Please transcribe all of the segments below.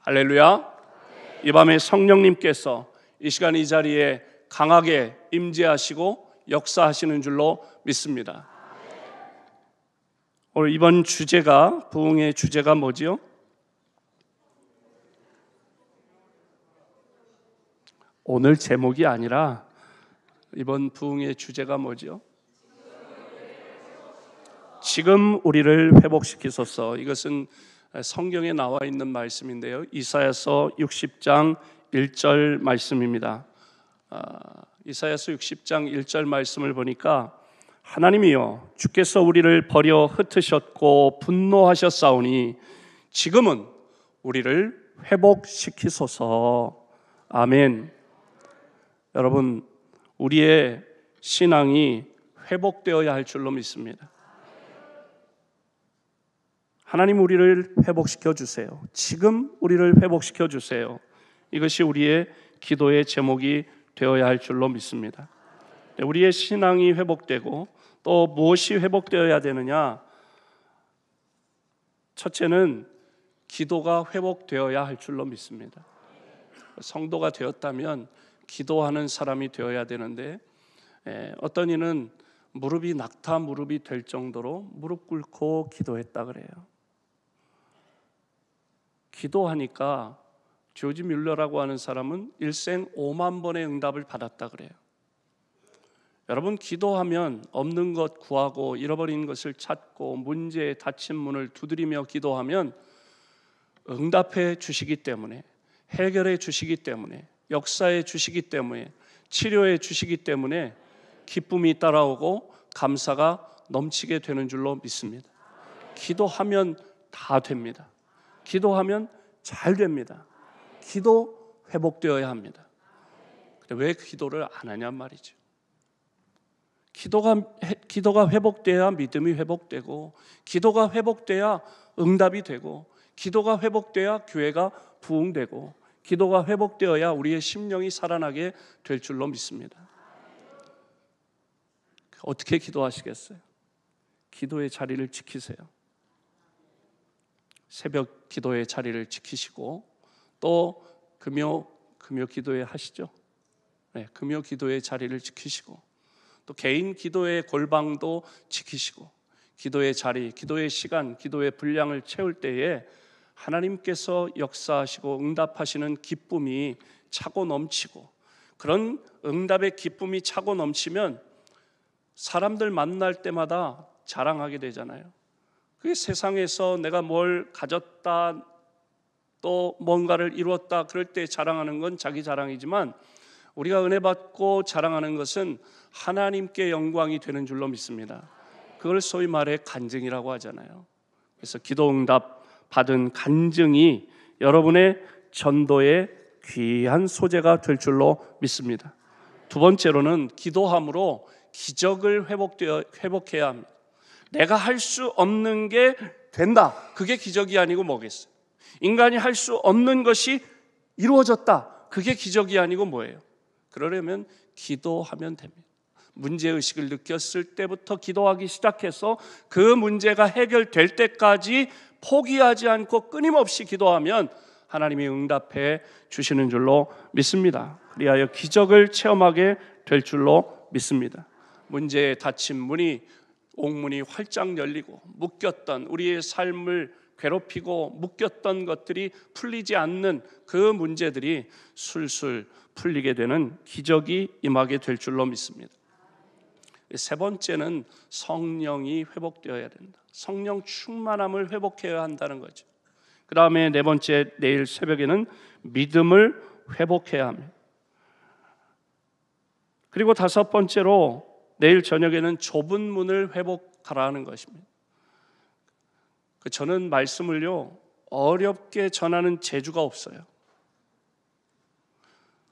할렐루야. 이 밤에 성령님께서 이 시간 이 자리에 강하게 임재하시고 역사하시는 줄로 믿습니다. 오늘 이번 주제가, 부흥의 주제가 뭐지요? 오늘 제목이 아니라 이번 부흥의 주제가 뭐지요? 지금 우리를 회복시키소서. 이것은 성경에 나와 있는 말씀인데요, 이사야서 60장 1절 말씀입니다. 이사야서 60장 1절 말씀을 보니까 하나님이여 주께서 우리를 버려 흩으셨고 분노하셨사오니 지금은 우리를 회복시키소서. 아멘. 여러분, 우리의 신앙이 회복되어야 할 줄로 믿습니다. 하나님, 우리를 회복시켜 주세요. 지금 우리를 회복시켜 주세요. 이것이 우리의 기도의 제목이 되어야 할 줄로 믿습니다. 우리의 신앙이 회복되고 또 무엇이 회복되어야 되느냐? 첫째는 기도가 회복되어야 할 줄로 믿습니다. 성도가 되었다면 기도하는 사람이 되어야 되는데, 어떤 이는 무릎이 낙타 무릎이 될 정도로 무릎 꿇고 기도했다 그래요. 기도하니까 조지 뮬러라고 하는 사람은 일생 5만 번의 응답을 받았다 그래요. 여러분, 기도하면 없는 것 구하고 잃어버린 것을 찾고 문제에 닫힌 문을 두드리며 기도하면 응답해 주시기 때문에, 해결해 주시기 때문에, 역사해 주시기 때문에, 치료해 주시기 때문에 기쁨이 따라오고 감사가 넘치게 되는 줄로 믿습니다. 기도하면 다 됩니다. 기도하면 잘 됩니다. 기도 회복되어야 합니다. 왜 기도를 안 하냔 말이죠. 기도가 회복돼야 믿음이 회복되고, 기도가 회복돼야 응답이 되고, 기도가 회복돼야 교회가 부흥되고, 기도가 회복되어야 우리의 심령이 살아나게 될 줄로 믿습니다. 어떻게 기도하시겠어요? 기도의 자리를 지키세요. 새벽 기도의 자리를 지키시고, 또 금요 기도회 하시죠. 금요 기도의 자리를 지키시고, 또 개인 기도의 골방도 지키시고, 기도의 자리, 기도의 시간, 기도의 분량을 채울 때에 하나님께서 역사하시고 응답하시는 기쁨이 차고 넘치고, 그런 응답의 기쁨이 차고 넘치면 사람들 만날 때마다 자랑하게 되잖아요. 그게 세상에서 내가 뭘 가졌다, 또 뭔가를 이루었다 그럴 때 자랑하는 건 자기 자랑이지만, 우리가 은혜 받고 자랑하는 것은 하나님께 영광이 되는 줄로 믿습니다. 그걸 소위 말해 간증이라고 하잖아요. 그래서 기도 응답 받은 간증이 여러분의 전도의 귀한 소재가 될 줄로 믿습니다. 두 번째로는 기도함으로 기적을 회복해야 합니다. 내가 할 수 없는 게 된다, 그게 기적이 아니고 뭐겠어요? 인간이 할 수 없는 것이 이루어졌다, 그게 기적이 아니고 뭐예요? 그러려면 기도하면 됩니다. 문제의식을 느꼈을 때부터 기도하기 시작해서 그 문제가 해결될 때까지 포기하지 않고 끊임없이 기도하면 하나님이 응답해 주시는 줄로 믿습니다. 그리하여 기적을 체험하게 될 줄로 믿습니다. 문제에 닫힌 문이, 옥문이 활짝 열리고, 묶였던 우리의 삶을 괴롭히고 묶였던 것들이 풀리지 않는 그 문제들이 술술 풀리게 되는 기적이 임하게 될 줄로 믿습니다. 세 번째는 성령이 회복되어야 된다. 성령 충만함을 회복해야 한다는 거죠. 그 다음에 네 번째, 내일 새벽에는 믿음을 회복해야 합니다. 그리고 다섯 번째로 내일 저녁에는 좁은 문을 회복하라는 것입니다. 저는 말씀을요, 어렵게 전하는 재주가 없어요.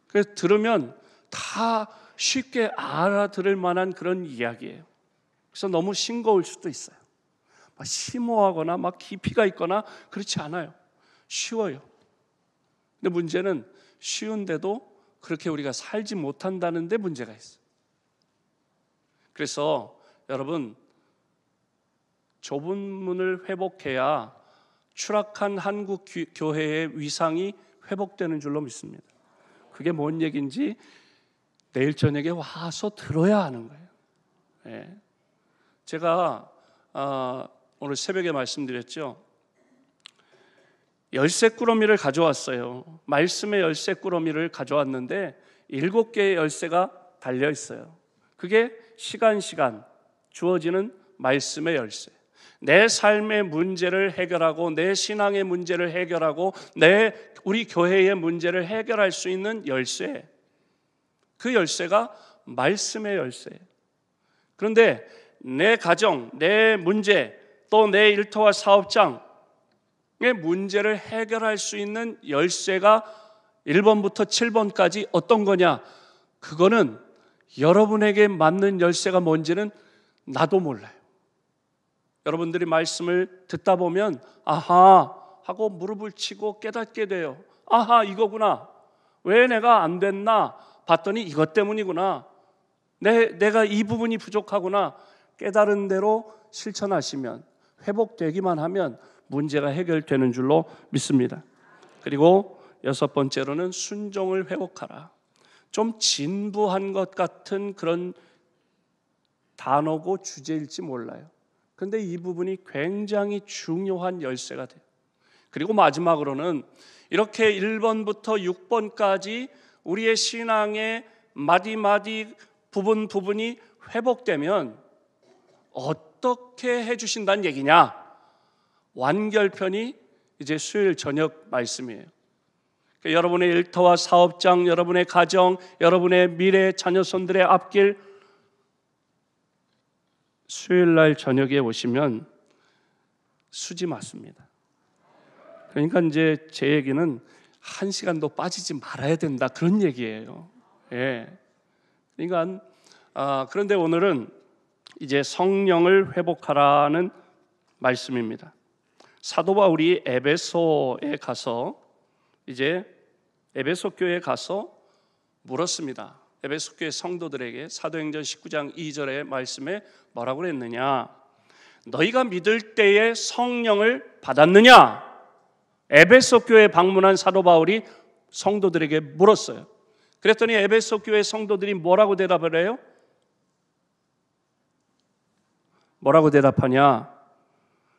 그래서 들으면 다 쉽게 알아들을 만한 그런 이야기예요. 그래서 너무 싱거울 수도 있어요. 막 심오하거나 막 깊이가 있거나 그렇지 않아요. 쉬워요. 근데 문제는 쉬운데도 그렇게 우리가 살지 못한다는 데 문제가 있어요. 그래서 여러분, 좁은 문을 회복해야 추락한 한국 교회의 위상이 회복되는 줄로 믿습니다. 그게 뭔 얘기인지 내일 저녁에 와서 들어야 하는 거예요. 예. 제가 오늘 새벽에 말씀드렸죠. 열쇠꾸러미를 가져왔어요. 말씀의 열쇠꾸러미를 가져왔는데 7개의 열쇠가 달려 있어요. 그게 시간 주어지는 말씀의 열쇠. 내 삶의 문제를 해결하고 내 신앙의 문제를 해결하고 우리 교회의 문제를 해결할 수 있는 열쇠. 그 열쇠가 말씀의 열쇠예요. 그런데 내 가정, 내 문제, 또 내 일터와 사업장의 문제를 해결할 수 있는 열쇠가 1번부터 7번까지 어떤 거냐? 그거는 여러분에게 맞는 열쇠가 뭔지는 나도 몰라요. 여러분들이 말씀을 듣다 보면 아하 하고 무릎을 치고 깨닫게 돼요. 아하, 이거구나. 왜 내가 안 됐나 봤더니 이것 때문이구나. 내가 이 부분이 부족하구나. 깨달은 대로 실천하시면, 회복되기만 하면 문제가 해결되는 줄로 믿습니다. 그리고 6번째로는 순종을 회복하라. 좀 진부한 것 같은 그런 단어고 주제일지 몰라요. 그런데 이 부분이 굉장히 중요한 열쇠가 돼요. 그리고 마지막으로는 이렇게 1번부터 6번까지 우리의 신앙의 마디마디 부분이 회복되면 어떻게 해주신다는 얘기냐? 완결편이 이제 수요일 저녁 말씀이에요. 그러니까 여러분의 일터와 사업장, 여러분의 가정, 여러분의 미래 자녀손들의 앞길, 수요일 날 저녁에 오시면 수지 맞습니다. 그러니까 이제 제 얘기는 1시간도 빠지지 말아야 된다, 그런 얘기예요. 예. 그러니까 그런데 오늘은 이제 성령을 회복하라는 말씀입니다. 사도 바울이 에베소에 가서 이제 에베소 교회에 가서 물었습니다. 에베소 교회 성도들에게 사도행전 19장 2절의 말씀에 뭐라고 그랬느냐? 너희가 믿을 때에 성령을 받았느냐? 에베소 교회에 방문한 사도 바울이 성도들에게 물었어요. 그랬더니 에베소 교회 성도들이 뭐라고 대답을 해요? 뭐라고 대답하냐?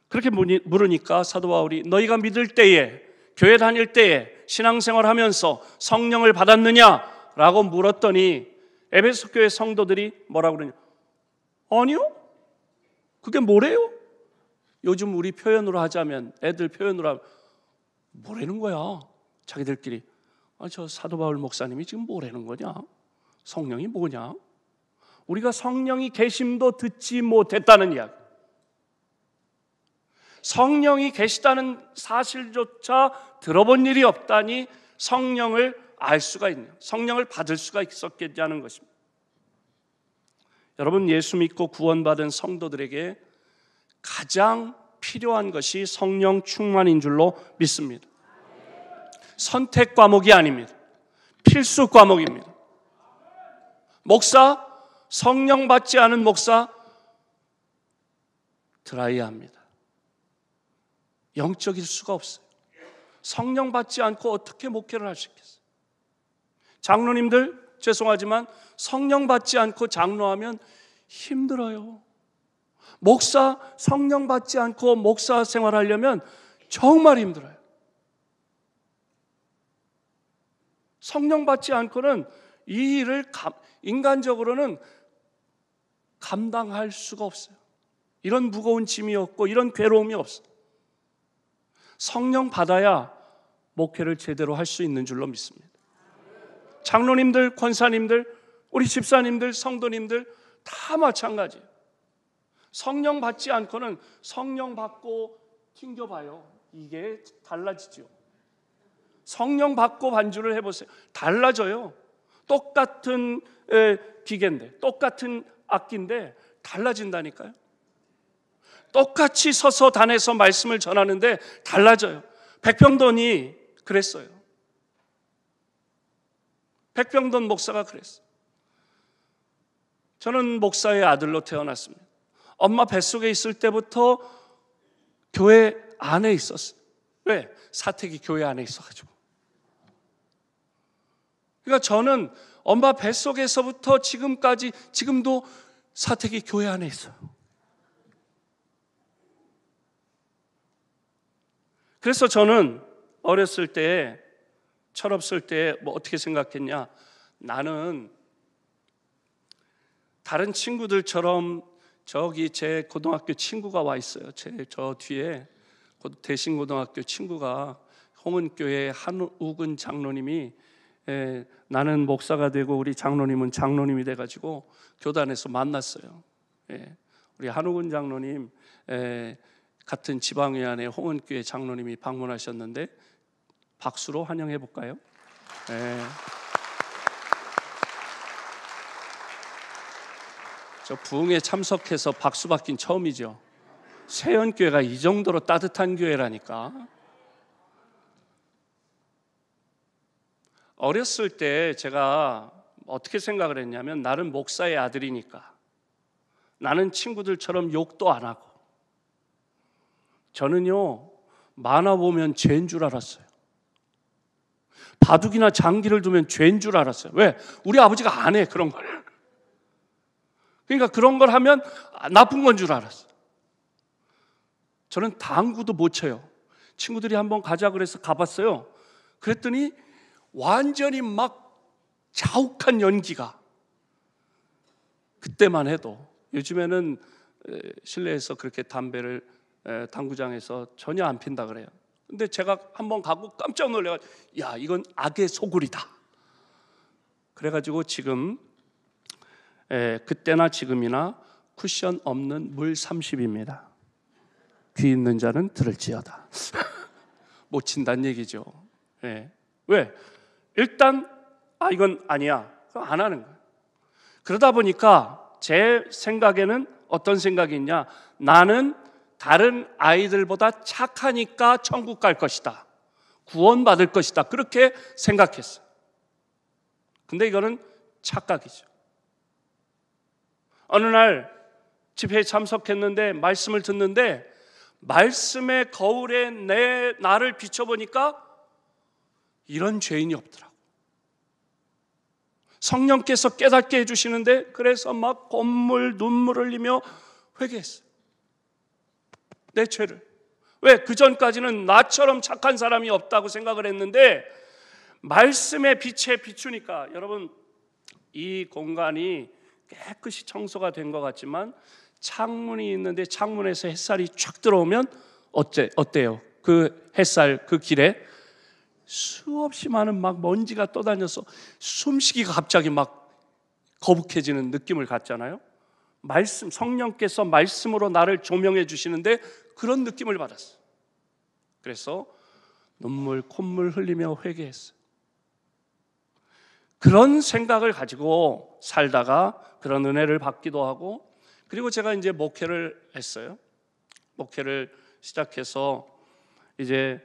그렇게 물으니까 사도 바울이 너희가 믿을 때에, 교회 다닐 때에, 신앙생활 하면서 성령을 받았느냐? 라고 물었더니 에베소 교회 성도들이 뭐라고 그러냐? 아니요? 그게 뭐래요? 요즘 우리 표현으로 하자면, 애들 표현으로 하면 뭐라는 거야? 자기들끼리 저 사도 바울 목사님이 지금 뭐라는 거냐? 성령이 뭐냐? 우리가 성령이 계심도 듣지 못했다는 이야기. 성령이 계시다는 사실조차 들어본 일이 없다니 성령을 알 수가 있냐, 성령을 받을 수가 있었겠냐는 것입니다. 여러분, 예수 믿고 구원받은 성도들에게 가장 필요한 것이 성령 충만인 줄로 믿습니다. 선택 과목이 아닙니다. 필수 과목입니다. 목사, 성령 받지 않은 목사 드라이합니다. 영적일 수가 없어요. 성령 받지 않고 어떻게 목회를 할 수 있겠어요? 장로님들, 죄송하지만 성령 받지 않고 장로하면 힘들어요. 목사, 성령 받지 않고 목사 생활하려면 정말 힘들어요. 성령 받지 않고는 이 일을 인간적으로는 감당할 수가 없어요. 이런 무거운 짐이 없고 이런 괴로움이 없어요. 성령 받아야 목회를 제대로 할 수 있는 줄로 믿습니다. 장로님들, 권사님들, 우리 집사님들, 성도님들 다 마찬가지예요. 성령 받지 않고는 성령 받고 튕겨봐요. 이게 달라지죠. 성령 받고 반주를 해보세요. 달라져요. 똑같은 기계인데, 똑같은 악기인데 달라진다니까요. 똑같이 서서 단에서 말씀을 전하는데 달라져요. 백병돈이 그랬어요. 백병돈 목사가 그랬어요. 저는 목사의 아들로 태어났습니다. 엄마 뱃속에 있을 때부터 교회 안에 있었어요. 왜? 사택이 교회 안에 있어가지고. 그러니까 저는 엄마 뱃속에서부터 지금까지, 지금도 사택이 교회 안에 있어요. 그래서 저는 어렸을 때, 철없을 때 뭐 어떻게 생각했냐, 나는 다른 친구들처럼, 저기 제 고등학교 친구가 와 있어요. 저 뒤에 대신고등학교 친구가, 홍은교회 한우근 장로님이, 나는 목사가 되고 우리 장로님은 장로님이 돼가지고 교단에서 만났어요. 우리 한우근 장로님, 같은 지방의안의 홍은교회 장로님이 방문하셨는데 박수로 환영해 볼까요? 저 부흥에 참석해서 박수 받긴 처음이죠. 세연교회가 이 정도로 따뜻한 교회라니까. 어렸을 때 제가 어떻게 생각을 했냐면, 나는 목사의 아들이니까 나는 친구들처럼 욕도 안 하고, 저는요 만화 보면 죄인 줄 알았어요. 바둑이나 장기를 두면 죄인 줄 알았어요. 왜? 우리 아버지가 안 해, 그런 걸. 그러니까 그런 걸 하면 나쁜 건 줄 알았어요. 저는 당구도 못 쳐요. 친구들이 한번 가자 그래서 가봤어요. 그랬더니 완전히 막 자욱한 연기가, 그때만 해도. 요즘에는 실내에서 그렇게 담배를 당구장에서 전혀 안 핀다 그래요. 근데 제가 한번 가고 깜짝 놀래가지고, 야, 이건 악의 소굴이다. 그래가지고 지금 그때나 지금이나 쿠션 없는 물 30입니다. 귀 있는 자는 들을지어다. 못 친다는 얘기죠. 왜? 일단 이건 아니야, 그럼 안 하는 거예요. 그러다 보니까 제 생각에는 어떤 생각이 있냐, 나는 다른 아이들보다 착하니까 천국 갈 것이다, 구원받을 것이다, 그렇게 생각했어요. 근데 이거는 착각이죠. 어느 날 집회에 참석했는데 말씀을 듣는데, 말씀의 거울에 나를 비춰보니까 이런 죄인이 없더라고. 성령께서 깨닫게 해주시는데, 그래서 막 눈물을 흘리며 회개했어요, 내 죄를. 왜? 그 전까지는 나처럼 착한 사람이 없다고 생각을 했는데, 말씀의 빛에 비추니까, 여러분, 이 공간이 깨끗이 청소가 된 것 같지만 창문이 있는데 창문에서 햇살이 쫙 들어오면 어때요? 그 햇살, 그 길에 수없이 많은 막 먼지가 떠다녀서 숨쉬기가 갑자기 막 거북해지는 느낌을 갖잖아요. 성령께서 말씀으로 나를 조명해 주시는데 그런 느낌을 받았어요. 그래서 눈물 콧물 흘리며 회개했어요. 그런 생각을 가지고 살다가 그런 은혜를 받기도 하고, 그리고 제가 이제 목회를 했어요. 목회를 시작해서 이제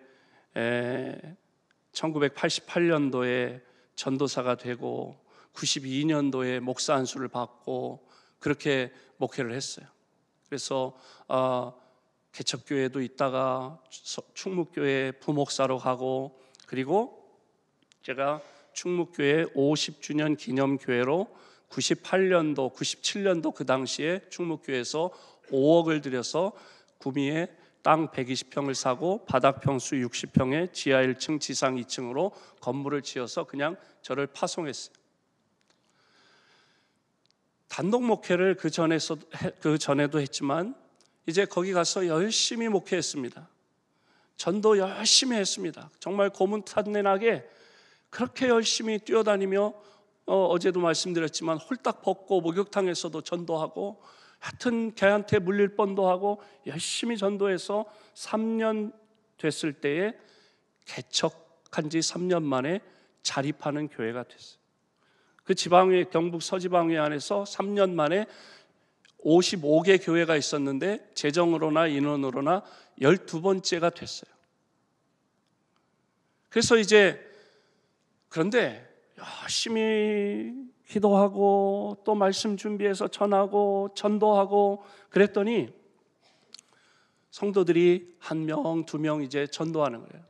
1988년도에 전도사가 되고 92년도에 목사 안수를 받고 그렇게 목회를 했어요. 그래서 개척교회도 있다가 충무교회 부목사로 가고, 그리고 제가 충무교회 50주년 기념교회로 98년도, 97년도 그 당시에 충무교회에서 5억을 들여서 구미에 땅 120평을 사고 바닥 평수 60평에 지하 1층, 지상 2층으로 건물을 지어서 그냥 저를 파송했어요. 단독 목회를 그 전에도 했지만 이제 거기 가서 열심히 목회했습니다. 전도 열심히 했습니다. 정말 고문탄내나게 그렇게 열심히 뛰어다니며 어제도 말씀드렸지만 홀딱 벗고 목욕탕에서도 전도하고, 하여튼 개한테 물릴 뻔도 하고 열심히 전도해서 3년 됐을 때에 개척한 지 3년 만에 자립하는 교회가 됐어요. 그 지방회, 경북 서지방회 안에서 3년 만에 55개 교회가 있었는데 재정으로나 인원으로나 12번째가 됐어요. 그래서 이제, 그런데 열심히 기도하고 또 말씀 준비해서 전하고 전도하고 그랬더니 성도들이 1명, 2명 이제 전도하는 거예요.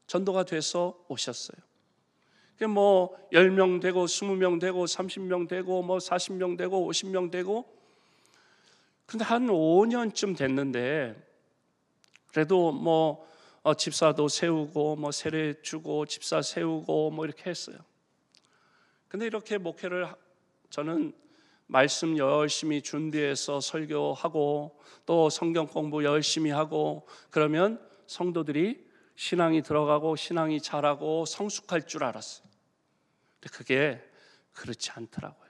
전도가 돼서 오셨어요. 뭐 10명 되고 20명 되고 30명 되고 뭐 40명 되고 50명 되고, 근데 한 5년쯤 됐는데 그래도 뭐 집사도 세우고 뭐 세례 주고 집사 세우고 뭐 이렇게 했어요. 근데 이렇게 목회를 저는 말씀 열심히 준비해서 설교하고 또 성경 공부 열심히 하고 그러면 성도들이 신앙이 들어가고 신앙이 자라고 성숙할 줄 알았어요. 근데 그게 그렇지 않더라고요.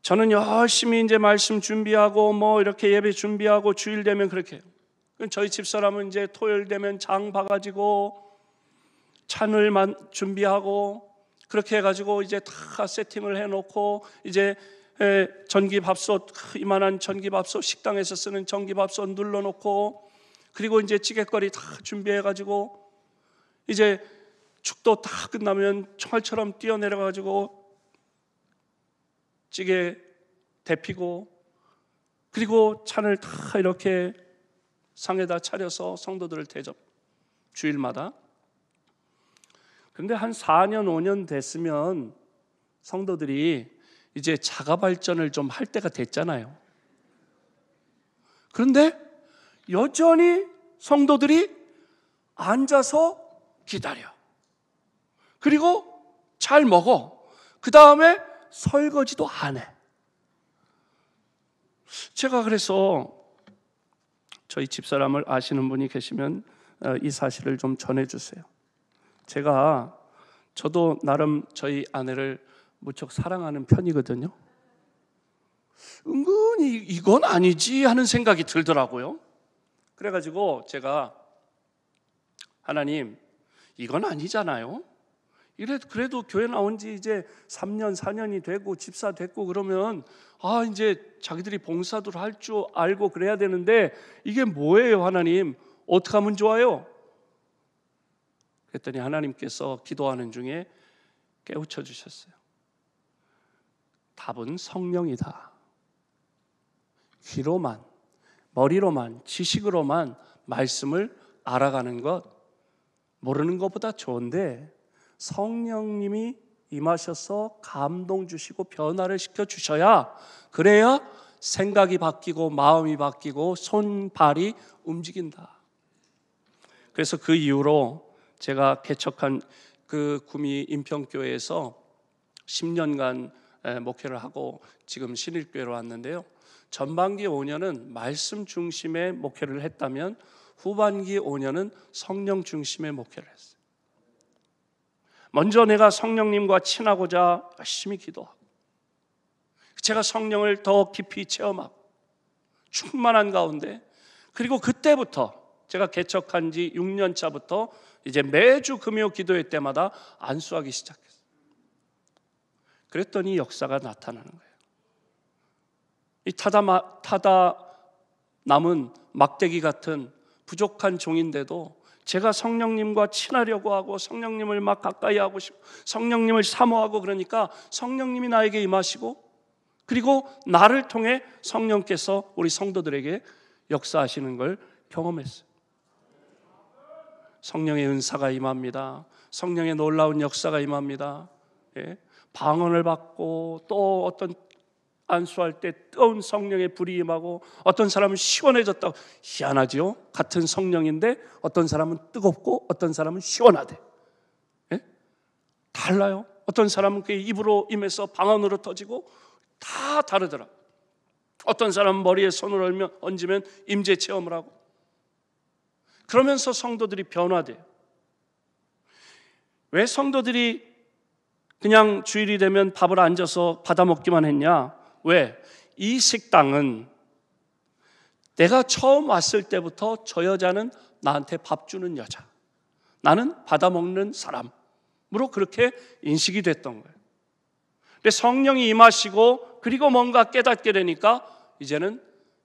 저는 열심히 이제 말씀 준비하고 뭐 이렇게 예배 준비하고 주일 되면 그렇게 해요. 저희 집사람은 이제 토요일 되면 장 봐가지고 찬을 준비하고 그렇게 해가지고 이제 다 세팅을 해놓고 이제 전기밥솥, 이만한 전기밥솥, 식당에서 쓰는 전기밥솥 눌러놓고 그리고 이제 찌개거리 다 준비해가지고 이제 축도 다 끝나면 총알처럼 뛰어내려가지고 찌개 데피고 그리고 찬을 다 이렇게 상에다 차려서 성도들을 대접 주일마다. 그런데 한 4년 5년 됐으면 성도들이 이제 자가 발전을 좀 할 때가 됐잖아요. 그런데 여전히 성도들이 앉아서 기다려. 그리고 잘 먹어. 그 다음에 설거지도 안 해. 제가 그래서 저희 집사람을 아시는 분이 계시면 이 사실을 좀 전해주세요. 저도 나름 저희 아내를 무척 사랑하는 편이거든요. 은근히 이건 아니지 하는 생각이 들더라고요. 그래가지고 제가 하나님, 이건 아니잖아요. 그래도 교회 나온 지 이제 3년 4년이 되고 집사 됐고 그러면 이제 자기들이 봉사도 할 줄 알고 그래야 되는데 이게 뭐예요 하나님? 어떻게 하면 좋아요? 그랬더니 하나님께서 기도하는 중에 깨우쳐 주셨어요. 답은 성령이다. 귀로만, 머리로만, 지식으로만 말씀을 알아가는 것, 모르는 것보다 좋은데 성령님이 임하셔서 감동 주시고 변화를 시켜 주셔야, 그래야 생각이 바뀌고 마음이 바뀌고 손발이 움직인다. 그래서 그 이후로 제가 개척한 그 구미 인평교회에서 10년간 목회를 하고 지금 신일교회로 왔는데요. 전반기 5년은 말씀 중심의 목회를 했다면 후반기 5년은 성령 중심의 목회를 했어요. 먼저 내가 성령님과 친하고자 열심히 기도하고 제가 성령을 더 깊이 체험하고 충만한 가운데, 그리고 그때부터 제가 개척한 지 6년 차부터 이제 매주 금요 기도회 때마다 안수하기 시작했어요. 그랬더니 역사가 나타나는 거예요. 이 타다 남은 막대기 같은 부족한 종인데도 제가 성령님과 친하려고 하고 성령님을 막 가까이 하고 싶고 성령님을 사모하고 그러니까 성령님이 나에게 임하시고, 그리고 나를 통해 성령께서 우리 성도들에게 역사하시는 걸 경험했어요. 성령의 은사가 임합니다. 성령의 놀라운 역사가 임합니다. 방언을 받고 또 어떤 안수할 때 뜨거운 성령의 불이 임하고, 어떤 사람은 시원해졌다고. 희한하지요? 같은 성령인데 어떤 사람은 뜨겁고 어떤 사람은 시원하대. 달라요. 어떤 사람은 그 입으로 임해서 방언으로 터지고 다 다르더라. 어떤 사람은 머리에 손을 얹으면 임재 체험을 하고, 그러면서 성도들이 변화돼요. 왜 성도들이 그냥 주일이 되면 밥을 앉아서 받아 먹기만 했냐? 왜? 이 식당은 내가 처음 왔을 때부터 저 여자는 나한테 밥 주는 여자, 나는 받아 먹는 사람으로 그렇게 인식이 됐던 거예요. 근데 성령이 임하시고 그리고 뭔가 깨닫게 되니까 이제는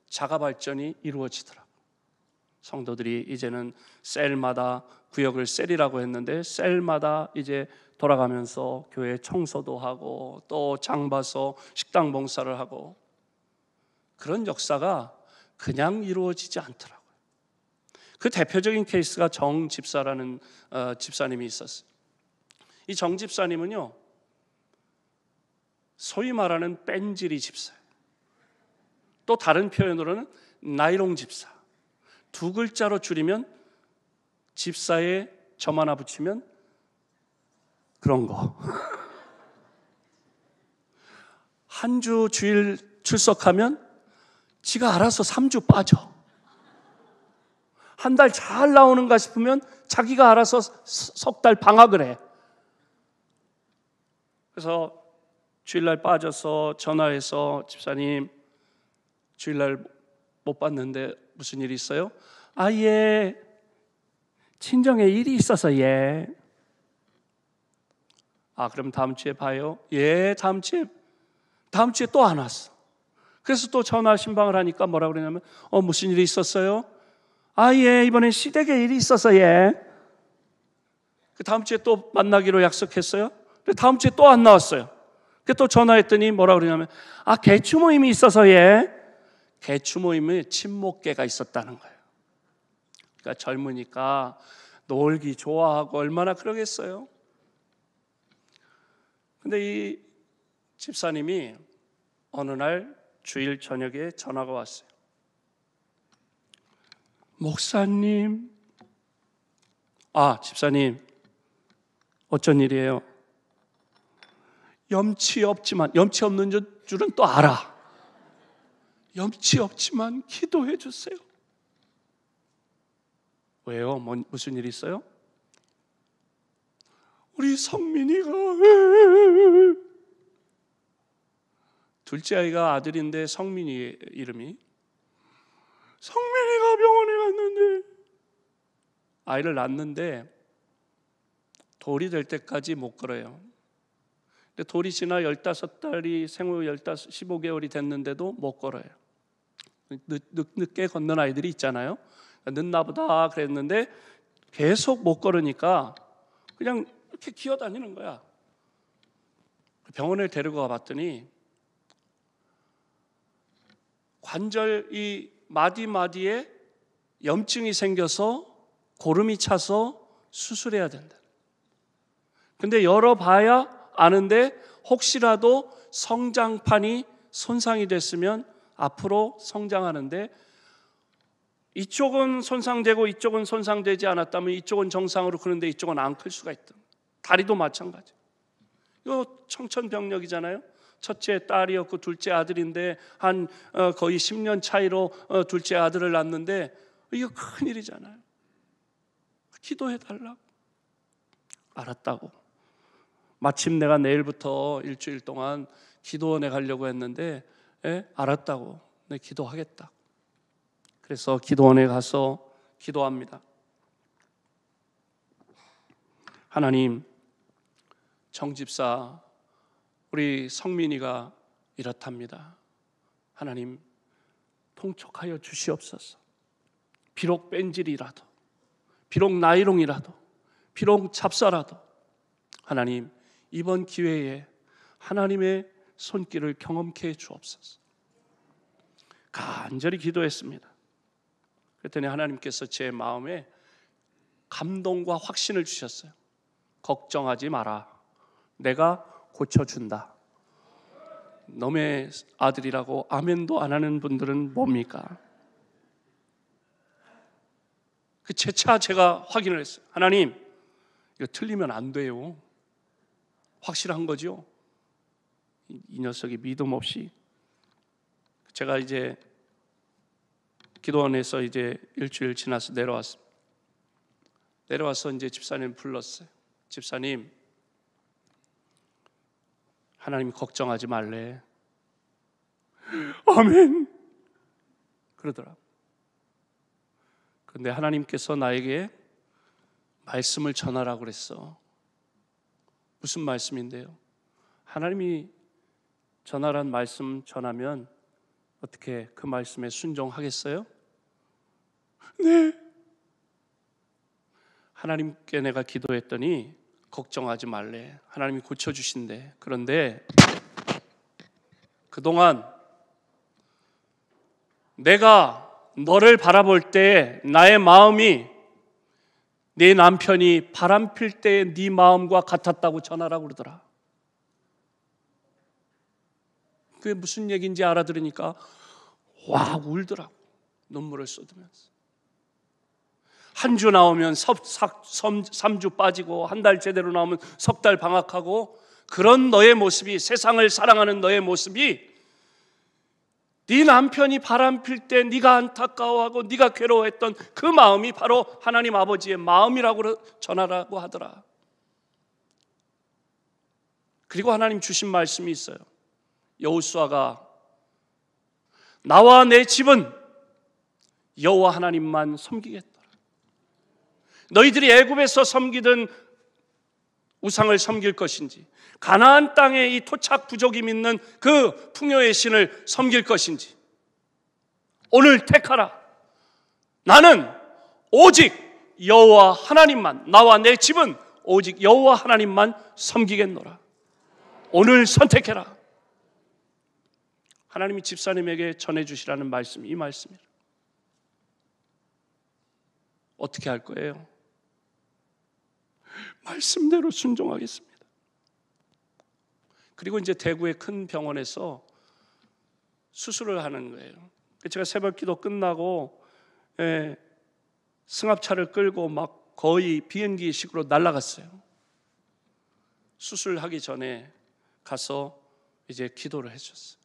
자가 발전이 이루어지더라고요. 성도들이 이제는 셀마다, 구역을 셀이라고 했는데 셀마다 이제 돌아가면서 교회 청소도 하고 또 장 봐서 식당 봉사를 하고, 그런 역사가 그냥 이루어지지 않더라고요. 그 대표적인 케이스가 정 집사라는 집사님이 있었어요. 이 정 집사님은요, 소위 말하는 뺀질이 집사예요. 또 다른 표현으로는 나이롱 집사. 두 글자로 줄이면 집사에 점 하나 붙이면 그런 거. 한 주 주일 출석하면 지가 알아서 3주 빠져. 한 달 잘 나오는가 싶으면 자기가 알아서 석 달 방학을 해. 그래서 주일날 빠져서 전화해서 집사님 주일날 못 봤는데 무슨 일이 있어요? 아, 예, 친정에 일이 있어서 예. 아, 그럼 다음 주에 봐요? 예, 다음 주에 또 안 왔어. 그래서 또 전화 신방을 하니까 뭐라 그러냐면 무슨 일이 있었어요? 아, 예, 이번엔 시댁에 일이 있어서 예. 그 다음 주에 또 만나기로 약속했어요. 그 다음 주에 또 안 나왔어요. 그 또 전화했더니 뭐라 그러냐면 개추 모임이 있어서 예. 개추 모임에 친목계가 있었다는 거예요. 그러니까 젊으니까 놀기 좋아하고 얼마나 그러겠어요. 근데 이 집사님이 어느 날 주일 저녁에 전화가 왔어요. 목사님, 집사님, 어쩐 일이에요? 염치 없는 줄은 또 알아. 염치 없지만 기도해 주세요. 왜요? 무슨 일 있어요? 우리 성민이가 둘째 아이가 아들인데 성민이 이름이 성민이가 병원에 갔는데 아이를 낳는데 돌이 될 때까지 못 걸어요. 근데 돌이 지나 15달이 생후 15개월이 됐는데도 못 걸어요. 늦게 걷는 아이들이 있잖아요. 늦나 보다 그랬는데 계속 못 걸으니까 그냥 이렇게 기어다니는 거야. 병원에 데리고 가봤더니 관절 이 마디마디에 염증이 생겨서 고름이 차서 수술해야 된다. 근데 열어봐야 아는데 혹시라도 성장판이 손상이 됐으면 앞으로 성장하는데 이쪽은 손상되고 이쪽은 손상되지 않았다면 이쪽은 정상으로 크는데 이쪽은 안 클 수가 있다. 다리도 마찬가지. 이거 청천벽력이잖아요. 첫째 딸이었고 둘째 아들인데 한 거의 10년 차이로 둘째 아들을 낳는데 이거 큰일이잖아요. 기도해달라고. 알았다고. 마침 내가 내일부터 일주일 동안 기도원에 가려고 했는데 알았다고. 내 기도하겠다. 그래서 기도원에 가서 기도합니다. 하나님, 정집사 우리 성민이가 이렇답니다. 하나님 통촉하여 주시옵소서. 비록 뺀질이라도, 비록 나이롱이라도, 비록 잡사라도 하나님 이번 기회에 하나님의 손길을 경험케 해 주옵소서. 간절히 기도했습니다. 그랬더니 하나님께서 제 마음에 감동과 확신을 주셨어요. 걱정하지 마라. 내가 고쳐준다. 너의 아들이라고 아멘도 안 하는 분들은 뭡니까? 그 재차 제가 확인을 했어요. 하나님, 이거 틀리면 안 돼요. 확실한 거죠. 이 녀석이 믿음 없이. 제가 이제 기도원에서 이제 일주일 지나서 내려왔습니다. 내려와서 이제 집사님 불렀어요. 집사님, 하나님 걱정하지 말래. 아멘. 그러더라고요. 그런데 하나님께서 나에게 말씀을 전하라고 그랬어. 무슨 말씀인데요? 하나님이 전하란 말씀 전하면 어떻게 그 말씀에 순종하겠어요? 네. 하나님께 내가 기도했더니 걱정하지 말래. 하나님이 고쳐주신대. 그런데 그동안 내가 너를 바라볼 때 나의 마음이 네 남편이 바람필 때 네 마음과 같았다고 전하라고 그러더라. 그게 무슨 얘기인지 알아들으니까 와 울더라고. 눈물을 쏟으면서. 한 주 나오면 3주 빠지고 한 달 제대로 나오면 석 달 방학하고, 그런 너의 모습이, 세상을 사랑하는 너의 모습이 네 남편이 바람필 때 네가 안타까워하고 네가 괴로워했던 그 마음이 바로 하나님 아버지의 마음이라고 전하라고 하더라. 그리고 하나님 주신 말씀이 있어요. 여호수아가 나와 내 집은 여호와 하나님만 섬기겠더라. 너희들이 애굽에서 섬기던 우상을 섬길 것인지, 가나안 땅에 이 토착 부족이 믿는 그 풍요의 신을 섬길 것인지 오늘 택하라. 나는 오직 여호와 하나님만, 나와 내 집은 오직 여호와 하나님만 섬기겠노라. 오늘 선택해라. 하나님이 집사님에게 전해주시라는 말씀이 이 말씀이에요. 어떻게 할 거예요? 말씀대로 순종하겠습니다. 그리고 이제 대구의 큰 병원에서 수술을 하는 거예요. 제가 새벽 기도 끝나고 승합차를 끌고 막 거의 비행기식으로 날아갔어요. 수술하기 전에 가서 이제 기도를 해줬어요.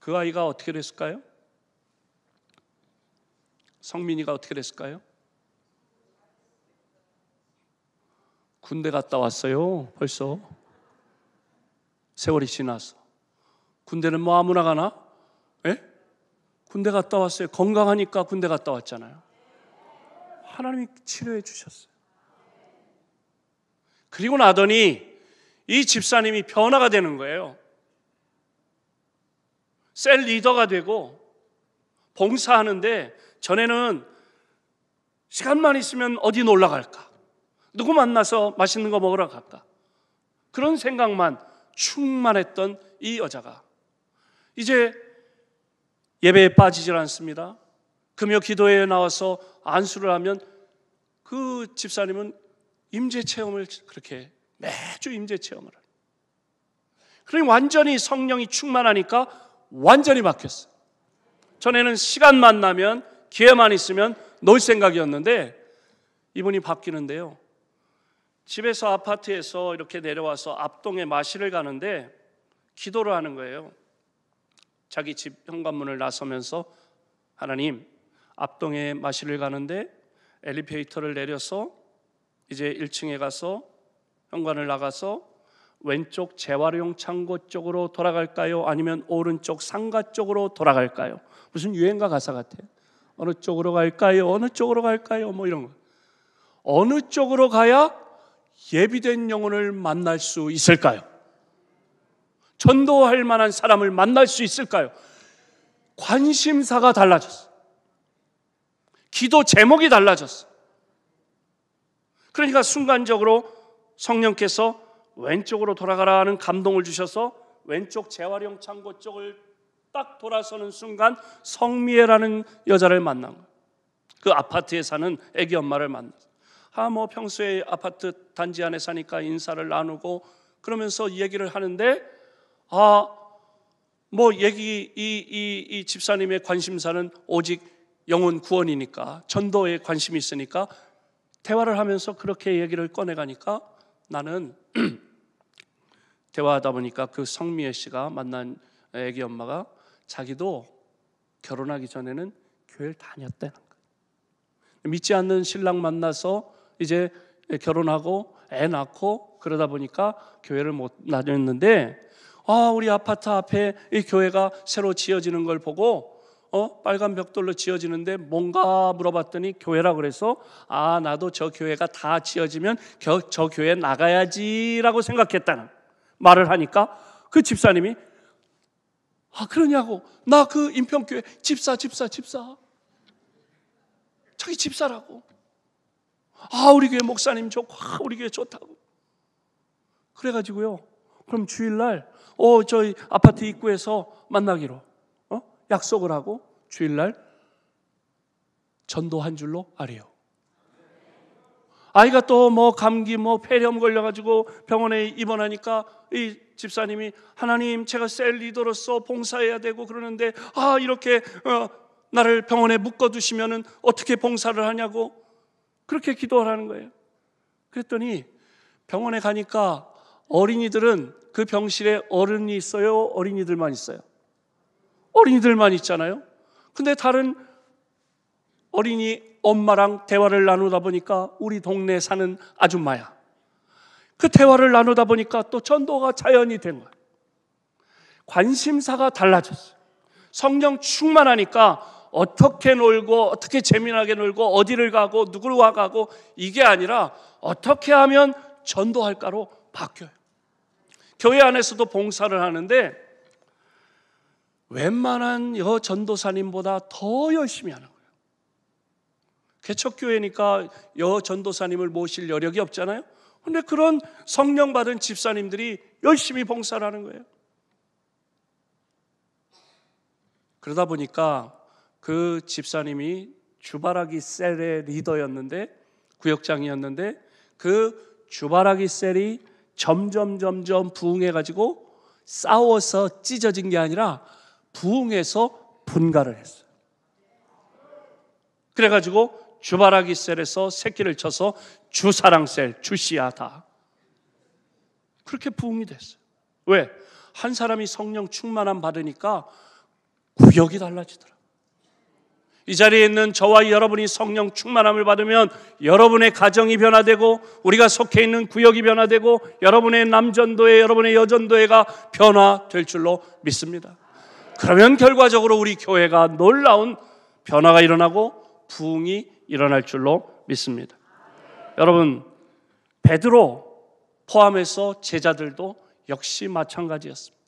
그 아이가 어떻게 됐을까요? 성민이가 어떻게 됐을까요? 군대 갔다 왔어요. 벌써 세월이 지나서. 군대는 뭐 아무나 가나? 예? 군대 갔다 왔어요. 건강하니까 군대 갔다 왔잖아요. 하나님이 치료해 주셨어요. 그리고 나더니 이 집사님이 변화가 되는 거예요. 셀 리더가 되고 봉사하는데, 전에는 시간만 있으면 어디 놀러 갈까? 누구 만나서 맛있는 거 먹으러 갈까? 그런 생각만 충만했던 이 여자가 이제 예배에 빠지질 않습니다. 금요 기도회에 나와서 안수를 하면 그 집사님은 임재 체험을 그렇게 매주 임재 체험을 해요. 그러니 완전히 성령이 충만하니까 완전히 바뀌었어요. 전에는 시간만 나면, 기회만 있으면 놀 생각이었는데 이분이 바뀌는데요. 집에서 아파트에서 이렇게 내려와서 앞동에 마실을 가는데 기도를 하는 거예요. 자기 집 현관문을 나서면서 하나님, 앞동에 마실을 가는데 엘리베이터를 내려서 이제 1층에 가서 현관을 나가서 왼쪽 재활용 창고 쪽으로 돌아갈까요? 아니면 오른쪽 상가 쪽으로 돌아갈까요? 무슨 유행가 가사 같아요. 어느 쪽으로 갈까요? 어느 쪽으로 갈까요? 뭐 이런 거. 어느 쪽으로 가야 예비된 영혼을 만날 수 있을까요? 전도할 만한 사람을 만날 수 있을까요? 관심사가 달라졌어. 기도 제목이 달라졌어. 그러니까 순간적으로 성령께서 왼쪽으로 돌아가라는 감동을 주셔서 왼쪽 재활용 창고 쪽을 딱 돌아서는 순간 성미애라는 여자를 만난 거예요. 그 아파트에 사는 애기 엄마를 만났어요. 뭐 평소에 아파트 단지 안에 사니까 인사를 나누고 그러면서 얘기를 하는데, 뭐 이 집사님의 관심사는 오직 영혼 구원이니까, 전도에 관심이 있으니까 대화를 하면서 그렇게 얘기를 꺼내가니까 나는 대화하다 보니까 그 성미애 씨가 만난 애기 엄마가 자기도 결혼하기 전에는 교회를 다녔다는 거예요. 믿지 않는 신랑 만나서 이제 결혼하고 애 낳고 그러다 보니까 교회를 못 다녔는데, 우리 아파트 앞에 이 교회가 새로 지어지는 걸 보고 빨간 벽돌로 지어지는데 뭔가 물어봤더니 교회라 그래서 나도 저 교회가 다 지어지면 저 교회 나가야지라고 생각했다는 말을 하니까 그 집사님이 그러냐고, 나 그 인평교회 집사 자기 집사라고. 우리 교회 목사님 좋고 우리 교회 좋다고. 그래가지고요 그럼 주일날 저희 아파트 입구에서 만나기로 약속을 하고 주일날 전도한 줄로 아래요. 아이가 또 감기 폐렴 걸려가지고 병원에 입원하니까 이 집사님이 하나님, 제가 셀 리더로서 봉사해야 되고 그러는데 이렇게 나를 병원에 묶어두시면은 어떻게 봉사를 하냐고 그렇게 기도하라는 거예요. 그랬더니 병원에 가니까 어린이들은 그 병실에 어른이 있어요? 어린이들만 있어요? 어린이들만 있잖아요. 근데 다른 어린이 엄마랑 대화를 나누다 보니까 우리 동네에 사는 아줌마야. 그 대화를 나누다 보니까 또 전도가 자연이 된 거야. 관심사가 달라졌어요. 성령 충만하니까 어떻게 놀고 어떻게 재미나게 놀고 어디를 가고 누구와 가고 이게 아니라 어떻게 하면 전도할까로 바뀌어요. 교회 안에서도 봉사를 하는데 웬만한 여전도사님보다 더 열심히 하는 거예요. 개척교회니까 여전도사님을 모실 여력이 없잖아요. 근데 그런 성령 받은 집사님들이 열심히 봉사를 하는 거예요. 그러다 보니까 그 집사님이 주바라기 셀의 리더였는데, 구역장이었는데 그 주바라기 셀이 점점 부흥해가지고 싸워서 찢어진 게 아니라 부흥해서 분가를 했어요. 그래가지고 주바라기 셀에서 새끼를 쳐서 주사랑 셀, 주시야 다 그렇게 부흥이 됐어요. 왜? 한 사람이 성령 충만함 받으니까 구역이 달라지더라. 이 자리에 있는 저와 여러분이 성령 충만함을 받으면 여러분의 가정이 변화되고 우리가 속해 있는 구역이 변화되고 여러분의 남전도회, 여러분의 여전도회가 변화될 줄로 믿습니다. 그러면 결과적으로 우리 교회가 놀라운 변화가 일어나고 부흥이 일어날 줄로 믿습니다. 여러분, 베드로 포함해서 제자들도 역시 마찬가지였습니다.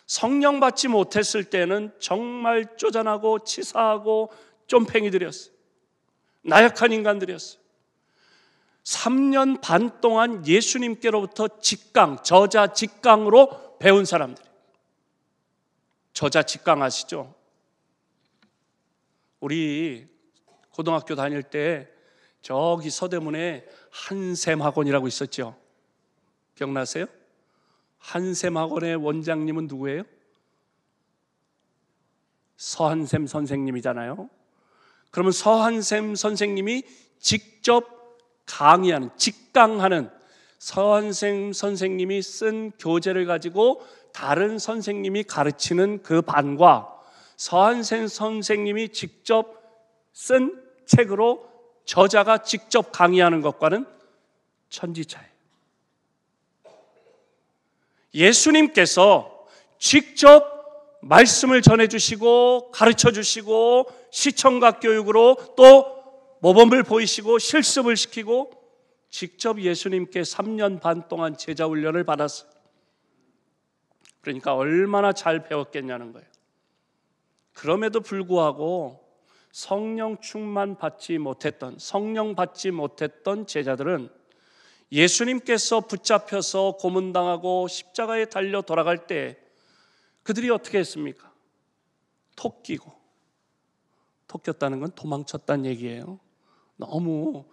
성령 받지 못했을 때는 정말 쪼잔하고 치사하고 쫌팽이들이었어요. 나약한 인간들이었어요. 3년 반 동안 예수님께로부터 직강, 저자 직강으로 배운 사람들. 저자 직강 아시죠? 우리 고등학교 다닐 때 저기 서대문에 한샘학원이라고 있었죠. 기억나세요? 한샘학원의 원장님은 누구예요? 서한샘 선생님이잖아요. 그러면 서한샘 선생님이 직접 강의하는, 직강하는 서한샘 선생님이 쓴 교재를 가지고 다른 선생님이 가르치는 그 반과 서한샘 선생님이 직접 쓴 책으로 저자가 직접 강의하는 것과는 천지차이에요. 예수님께서 직접 말씀을 전해주시고 가르쳐주시고 시청각 교육으로 또 모범을 보이시고 실습을 시키고 직접 예수님께 3년 반 동안 제자 훈련을 받았어요. 그러니까 얼마나 잘 배웠겠냐는 거예요. 그럼에도 불구하고 성령 충만 받지 못했던, 성령 받지 못했던 제자들은 예수님께서 붙잡혀서 고문당하고 십자가에 달려 돌아갈 때 그들이 어떻게 했습니까? 톡 끼고, 톡 꼈다는 건 도망쳤다는 얘기예요. 너무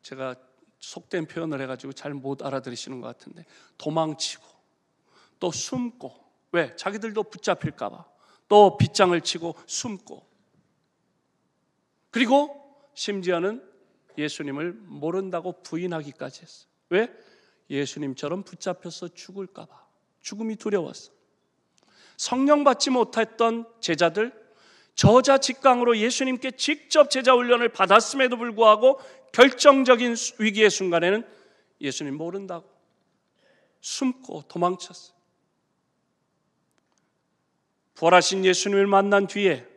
제가 속된 표현을 해가지고 잘 못 알아들으시는 것 같은데, 도망치고 또 숨고, 왜? 자기들도 붙잡힐까 봐 또 빗장을 치고 숨고, 그리고 심지어는 예수님을 모른다고 부인하기까지 했어요. 왜? 예수님처럼 붙잡혀서 죽을까 봐, 죽음이 두려웠어. 성령 받지 못했던 제자들, 저자 직강으로 예수님께 직접 제자 훈련을 받았음에도 불구하고 결정적인 위기의 순간에는 예수님 모른다고 숨고 도망쳤어요. 부활하신 예수님을 만난 뒤에,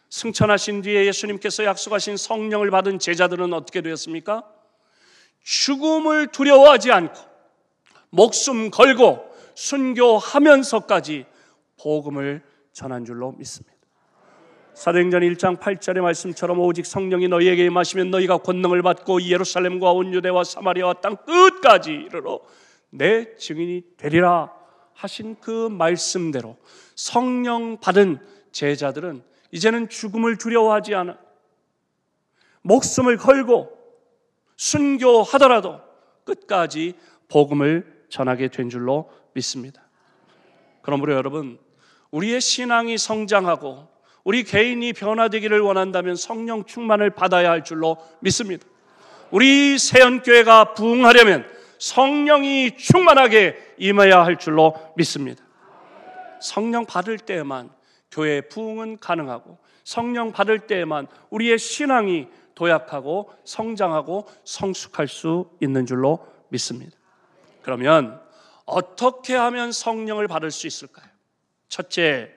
승천하신 뒤에 예수님께서 약속하신 성령을 받은 제자들은 어떻게 되었습니까? 죽음을 두려워하지 않고 목숨 걸고 순교하면서까지 복음을 전한 줄로 믿습니다. 사도행전 1장 8절의 말씀처럼 오직 성령이 너희에게 임하시면 너희가 권능을 받고 예루살렘과 온 유대와 사마리아와 땅 끝까지 이르러 내 증인이 되리라 하신 그 말씀대로 성령 받은 제자들은 이제는 죽음을 두려워하지 않아 목숨을 걸고 순교하더라도 끝까지 복음을 전하게 된 줄로 믿습니다. 그러므로 여러분, 우리의 신앙이 성장하고 우리 개인이 변화되기를 원한다면 성령 충만을 받아야 할 줄로 믿습니다. 우리 세연교회가 부흥하려면 성령이 충만하게 임해야 할 줄로 믿습니다. 성령 받을 때에만 교회의 부흥은 가능하고 성령 받을 때에만 우리의 신앙이 도약하고 성장하고 성숙할 수 있는 줄로 믿습니다. 그러면 어떻게 하면 성령을 받을 수 있을까요? 첫째,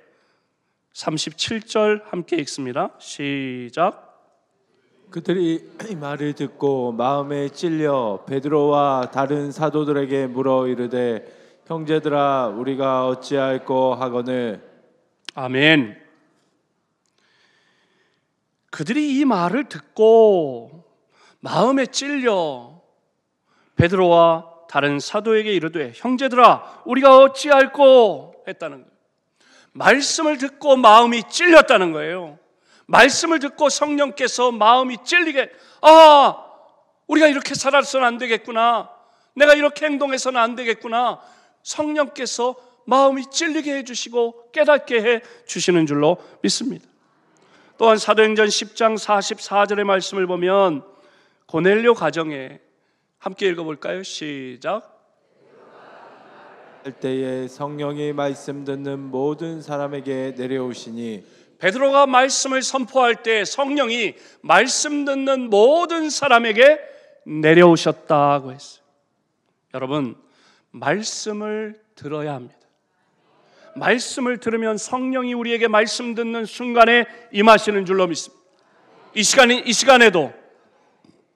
37절 함께 읽습니다. 시작. 그들이 이 말을 듣고 마음에 찔려 베드로와 다른 사도들에게 물어 이르되 형제들아 우리가 어찌할꼬 하거늘. 아멘. 그들이 이 말을 듣고 마음에 찔려 베드로와 다른 사도에게 이르되 형제들아 우리가 어찌할꼬 했다는 거예요. 말씀을 듣고 마음이 찔렸다는 거예요. 말씀을 듣고 성령께서 마음이 찔리게, 우리가 이렇게 살아서는 안 되겠구나, 내가 이렇게 행동해서는 안 되겠구나, 성령께서 마음이 찔리게 해주시고 깨닫게 해주시는 줄로 믿습니다. 또한 사도행전 10장 44절의 말씀을 보면 고넬료 가정에 함께 읽어볼까요? 시작. 할 때에 성령이 말씀 듣는 모든 사람에게 내려오시니. 베드로가 말씀을 선포할 때 성령이 말씀 듣는 모든 사람에게 내려오셨다고 했어요. 여러분, 말씀을 들어야 합니다. 말씀을 들으면 성령이 우리에게 말씀 듣는 순간에 임하시는 줄로 믿습니다. 이 시간에도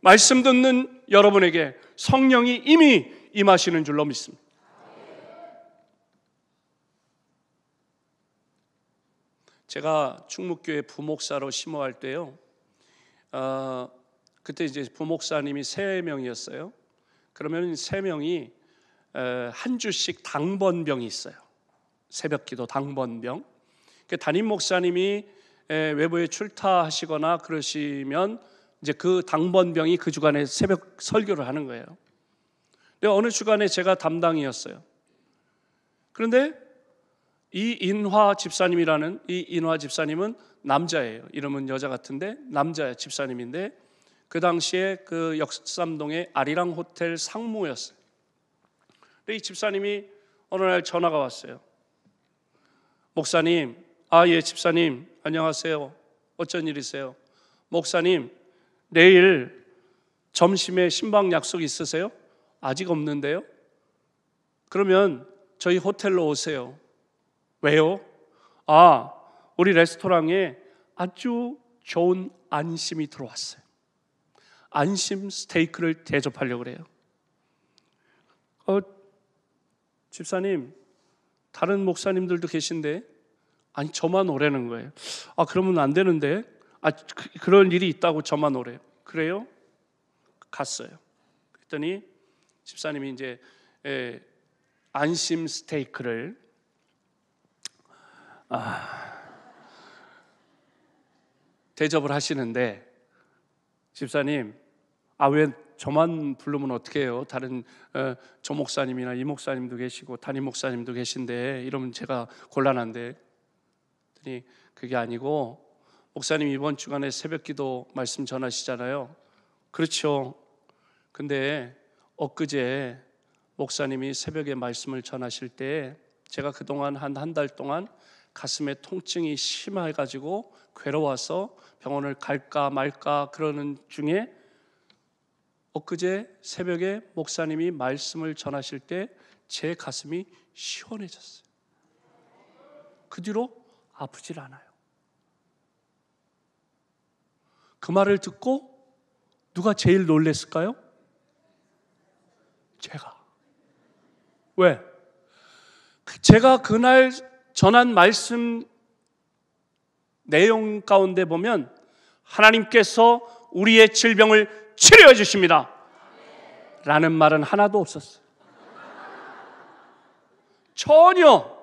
말씀 듣는 여러분에게 성령이 이미 임하시는 줄로 믿습니다. 제가 충무교회 부목사로 심호할 때요, 그때 이제 부목사님이 3명이었어요. 그러면 3명이 한 주씩 당번병이 있어요. 새벽기도 당번병. 담임 목사님이 외부에 출타하시거나 그러시면 이제 그 당번병이 그 주간에 새벽 설교를 하는 거예요. 근데 어느 주간에 제가 담당이었어요. 그런데 이 인화 집사님이라는 이 인화 집사님은 남자예요. 이름은 여자 같은데 남자 집사님인데 그 당시에 그 역삼동의 아리랑 호텔 상무였어요. 근데 이 집사님이 어느 날 전화가 왔어요. 목사님, 예 집사님 안녕하세요. 어쩐 일이세요? 목사님, 내일 점심에 신방 약속 있으세요? 아직 없는데요? 그러면 저희 호텔로 오세요. 왜요? 우리 레스토랑에 아주 좋은 안심이 들어왔어요. 안심 스테이크를 대접하려고 그래요. 집사님, 다른 목사님들도 계신데 아니 저만 오라는 거예요. 그러면 안 되는데 그런 일이 있다고 저만 오래요. 그래요? 갔어요. 그랬더니 집사님이 이제 안심 스테이크를 대접을 하시는데 집사님, 왜 저만 부르면 어떻게 해요? 다른 조 목사님이나 이 목사님도 계시고 담임 목사님도 계신데 이러면 제가 곤란한데. 그랬더니 그게 아니고 목사님 이번 주간에 새벽기도 말씀 전하시잖아요. 그렇죠. 근데 엊그제 목사님이 새벽에 말씀을 전하실 때 제가 그동안 한 달 동안 가슴에 통증이 심해가지고 괴로워서 병원을 갈까 말까 그러는 중에 엊그제 새벽에 목사님이 말씀을 전하실 때 제 가슴이 시원해졌어요. 그 뒤로 아프질 않아요. 그 말을 듣고 누가 제일 놀랬을까요? 제가. 왜? 제가 그날 전한 말씀 내용 가운데 보면 하나님께서 우리의 질병을 치료해 주십니다 라는 말은 하나도 없었어요. 전혀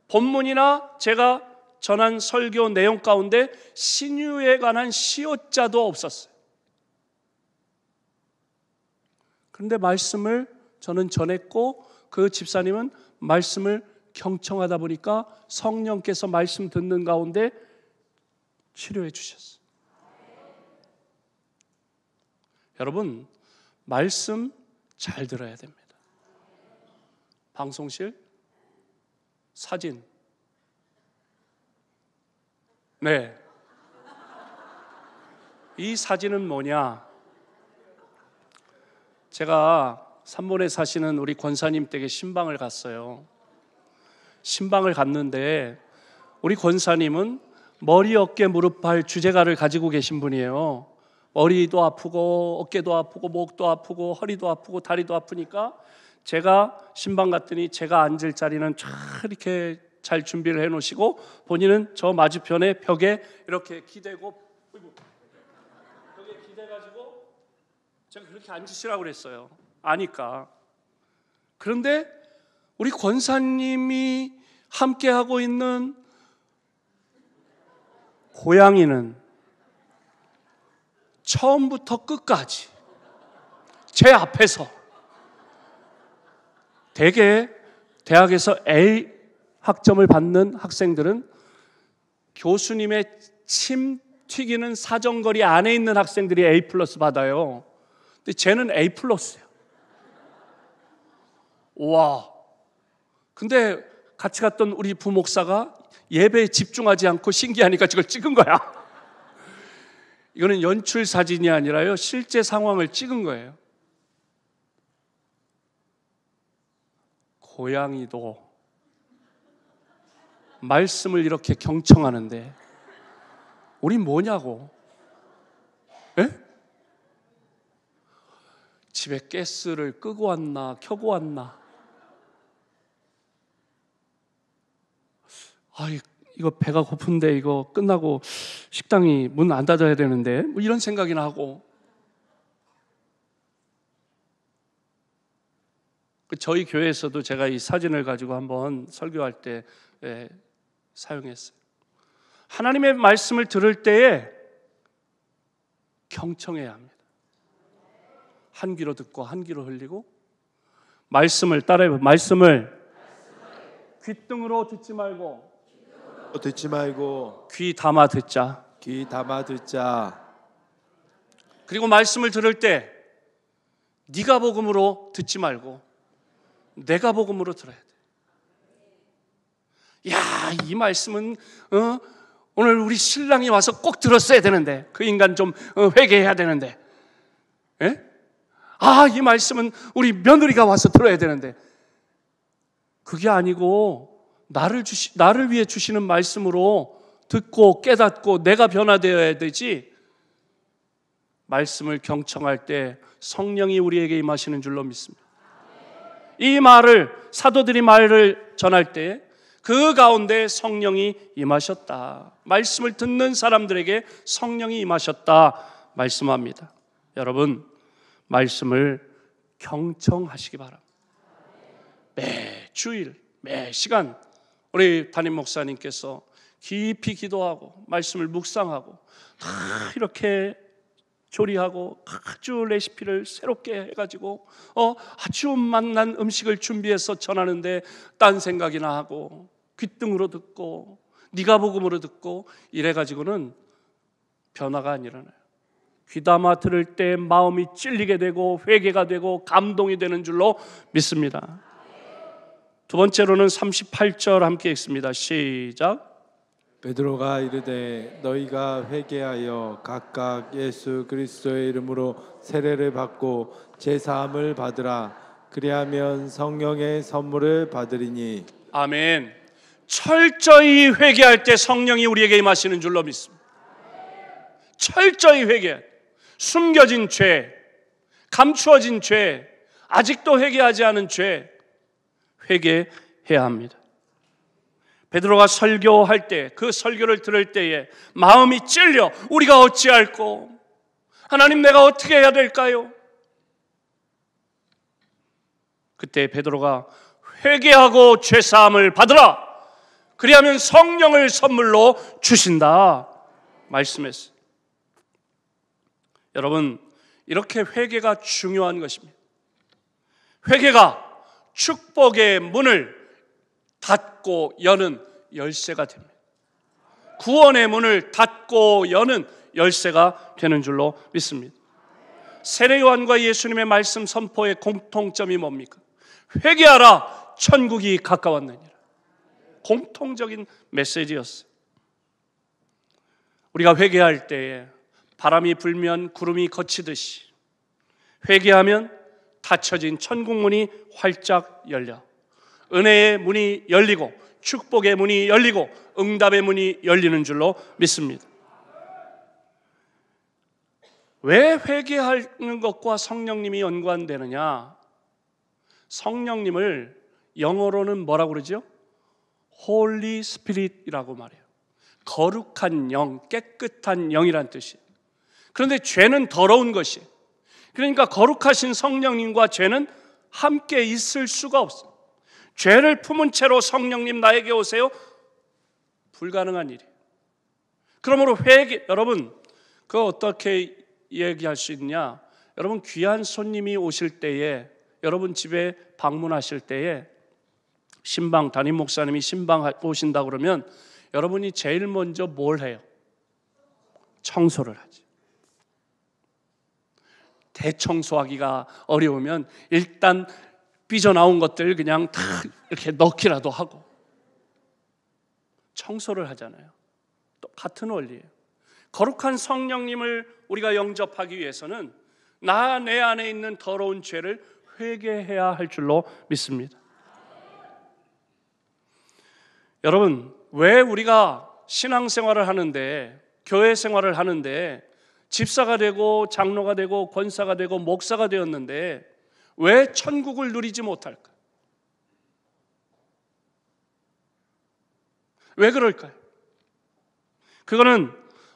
본문이나 제가 전한 설교 내용 가운데 신유에 관한 시옷자도 없었어요. 그런데 말씀을 저는 전했고 그 집사님은 말씀을 경청하다 보니까 성령께서 말씀 듣는 가운데 치료해 주셨어요. 여러분, 말씀 잘 들어야 됩니다. 방송실, 사진, 네, 이 사진은 뭐냐? 제가 삼본에 사시는 우리 권사님 댁에 신방을 갔어요. 신방을 갔는데 우리 권사님은 머리, 어깨, 무릎, 발 주제가를 가지고 계신 분이에요. 머리도 아프고 어깨도 아프고 목도 아프고 허리도 아프고 다리도 아프니까 제가 신방 갔더니 제가 앉을 자리는 쫙 이렇게 잘 준비를 해놓으시고 본인은 저 맞은편에 벽에 이렇게 기대고 벽에 기대가지고 제가 그렇게 앉으시라고 그랬어요. 아니까. 그런데 우리 권사님이 함께하고 있는 고양이는 처음부터 끝까지 제 앞에서 대개 대학에서 A 학점을 받는 학생들은 교수님의 침 튀기는 사정거리 안에 있는 학생들이 A 플러스 받아요. 근데 쟤는 A 플러스예요. 와. 근데 같이 갔던 우리 부목사가 예배에 집중하지 않고 신기하니까 저걸 찍은 거야. 이거는 연출 사진이 아니라요, 실제 상황을 찍은 거예요. 고양이도 말씀을 이렇게 경청하는데 우린 뭐냐고? 에? 집에 가스를 끄고 왔나 켜고 왔나? 이거 배가 고픈데 이거 끝나고 식당이 문 안 닫아야 되는데 뭐 이런 생각이나 하고. 저희 교회에서도 제가 이 사진을 가지고 한번 설교할 때 사용했어요. 하나님의 말씀을 들을 때에 경청해야 합니다. 한 귀로 듣고 한 귀로 흘리고 말씀을 따라해요. 말씀을 귓등으로 듣지 말고 귀 담아 듣자. 그리고 말씀을 들을 때 네가 복음으로 듣지 말고 내가 복음으로 들어야 돼. 야, 이 말씀은 오늘 우리 신랑이 와서 꼭 들었어야 되는데 그 인간 좀 회개해야 되는데, 예? 이 말씀은 우리 며느리가 와서 들어야 되는데 그게 아니고 나를 위해 주시는 말씀으로 듣고 깨닫고 내가 변화되어야 되지. 말씀을 경청할 때 성령이 우리에게 임하시는 줄로 믿습니다. 이 말을 사도들이 말을 전할 때 그 가운데 성령이 임하셨다. 말씀을 듣는 사람들에게 성령이 임하셨다 말씀합니다. 여러분, 말씀을 경청하시기 바랍니다. 매 주일, 매 시간 우리 담임 목사님께서 깊이 기도하고 말씀을 묵상하고 다 이렇게 조리하고 아주 레시피를 새롭게 해가지고 아주 맛난 음식을 준비해서 전하는데 딴 생각이나 하고 귓등으로 듣고 네가 복음으로 듣고 이래가지고는 변화가 안 일어나요. 귀담아 들을 때 마음이 찔리게 되고 회개가 되고 감동이 되는 줄로 믿습니다. 두 번째로는 38절 함께 읽습니다. 시작. 베드로가 이르되 너희가 회개하여 각각 예수 그리스도의 이름으로 세례를 받고 제사함을 받으라. 그리하면 성령의 선물을 받으리니. 아멘. 철저히 회개할 때 성령이 우리에게 임하시는 줄로 믿습니다. 철저히 회개. 숨겨진 죄, 감추어진 죄, 아직도 회개하지 않은 죄 회개해야 합니다. 베드로가 설교할 때, 그 설교를 들을 때에 마음이 찔려 우리가 어찌할꼬? 하나님, 내가 어떻게 해야 될까요? 그때 베드로가 회개하고 죄사함을 받으라. 그리하면 성령을 선물로 주신다 말씀했어요. 여러분, 이렇게 회개가 중요한 것입니다. 회개가 축복의 문을 닫고 여는 열쇠가 됩니다. 구원의 문을 닫고 여는 열쇠가 되는 줄로 믿습니다. 세례 요한과 예수님의 말씀 선포의 공통점이 뭡니까? 회개하라, 천국이 가까웠느니라. 공통적인 메시지였어요. 우리가 회개할 때에 바람이 불면 구름이 걷히듯이 회개하면 닫혀진 천국 문이 활짝 열려 은혜의 문이 열리고 축복의 문이 열리고 응답의 문이 열리는 줄로 믿습니다. 왜 회개하는 것과 성령님이 연관되느냐? 성령님을 영어로는 뭐라고 그러죠? Holy Spirit이라고 말해요. 거룩한 영, 깨끗한 영이란 뜻이에요. 그런데 죄는 더러운 것이에요. 그러니까 거룩하신 성령님과 죄는 함께 있을 수가 없어요. 죄를 품은 채로 성령님 나에게 오세요? 불가능한 일이에요. 그러므로 회개, 여러분 그거 어떻게 얘기할 수 있냐? 여러분 귀한 손님이 오실 때에, 여러분 집에 방문하실 때에 신방, 담임 목사님이 신방 오신다 그러면 여러분이 제일 먼저 뭘 해요? 청소를 하죠. 대청소하기가 어려우면 일단 삐져나온 것들 그냥 다 이렇게 넣기라도 하고 청소를 하잖아요. 똑같은 원리예요. 거룩한 성령님을 우리가 영접하기 위해서는 내 안에 있는 더러운 죄를 회개해야 할 줄로 믿습니다. 여러분, 왜 우리가 신앙생활을 하는데, 교회 생활을 하는데 집사가 되고 장로가 되고 권사가 되고 목사가 되었는데 왜 천국을 누리지 못할까? 왜 그럴까요? 그거는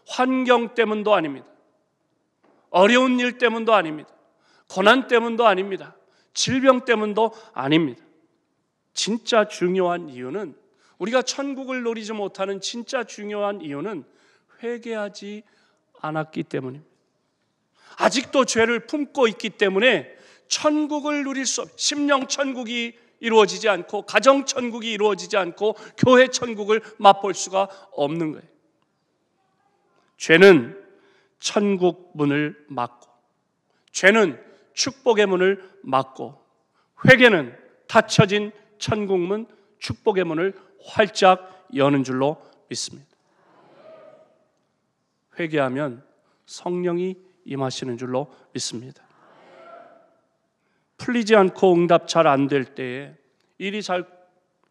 환경 때문도 아닙니다. 어려운 일 때문도 아닙니다. 고난 때문도 아닙니다. 질병 때문도 아닙니다. 진짜 중요한 이유는, 우리가 천국을 누리지 못하는 진짜 중요한 이유는 회개하지 않았기 때문입니다. 아직도 죄를 품고 있기 때문에 천국을 누릴 수 없어요. 심령 천국이 이루어지지 않고 가정 천국이 이루어지지 않고 교회 천국을 맛볼 수가 없는 거예요. 죄는 천국 문을 막고, 죄는 축복의 문을 막고, 회개는 닫혀진 천국 문, 축복의 문을 활짝 여는 줄로 믿습니다. 회개하면 성령이 임하시는 줄로 믿습니다. 풀리지 않고 응답 잘 안 될 때에, 일이 잘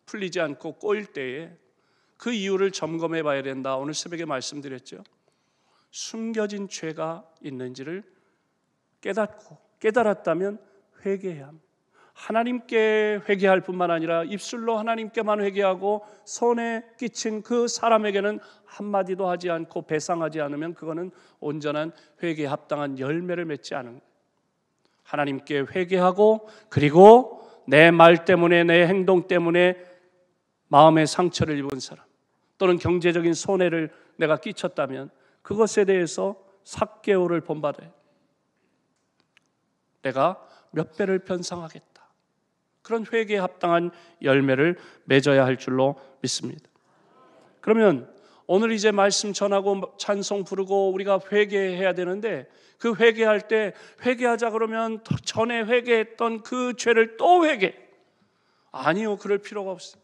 풀리지 않고 꼬일 때에 그 이유를 점검해 봐야 된다. 오늘 새벽에 말씀드렸죠. 숨겨진 죄가 있는지를 깨달았다면 회개해야 합니다. 하나님께 회개할 뿐만 아니라 입술로 하나님께만 회개하고 손에 끼친 그 사람에게는 한마디도 하지 않고 배상하지 않으면 그거는 온전한 회개에 합당한 열매를 맺지 않은 거예요. 하나님께 회개하고, 그리고 내 말 때문에, 내 행동 때문에 마음의 상처를 입은 사람 또는 경제적인 손해를 내가 끼쳤다면 그것에 대해서 삭개오를 본받아요. 내가 몇 배를 변상하겠다. 그런 회개에 합당한 열매를 맺어야 할 줄로 믿습니다. 그러면 오늘 이제 말씀 전하고 찬송 부르고 우리가 회개해야 되는데, 그 회개할 때 회개하자 그러면 전에 회개했던 그 죄를 또 회개? 아니요, 그럴 필요가 없어요.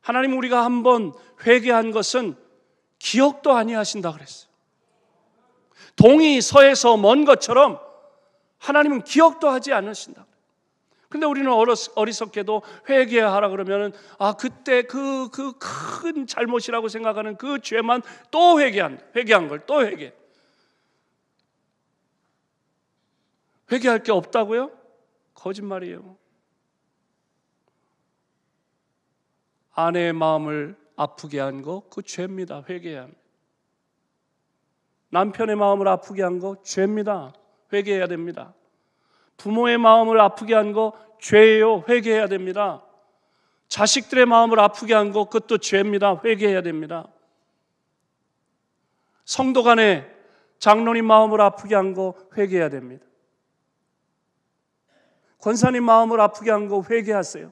하나님, 우리가 한번 회개한 것은 기억도 아니하신다 그랬어요. 동이 서에서 먼 것처럼 하나님은 기억도 하지 않으신다. 근데 우리는 어리석게도 회개하라 그러면은 그때 그 큰 잘못이라고 생각하는 그 죄만 또 회개한 걸 또 회개할 게 없다고요? 거짓말이에요. 아내의 마음을 아프게 한 거, 그 죄입니다. 회개해야 합니다. 남편의 마음을 아프게 한 거 죄입니다. 회개해야 됩니다. 부모의 마음을 아프게 한 거 죄예요. 회개해야 됩니다. 자식들의 마음을 아프게 한 것, 그것도 죄입니다. 회개해야 됩니다. 성도 간에 장로님 마음을 아프게 한 거 회개해야 됩니다. 권사님 마음을 아프게 한 거 회개하세요.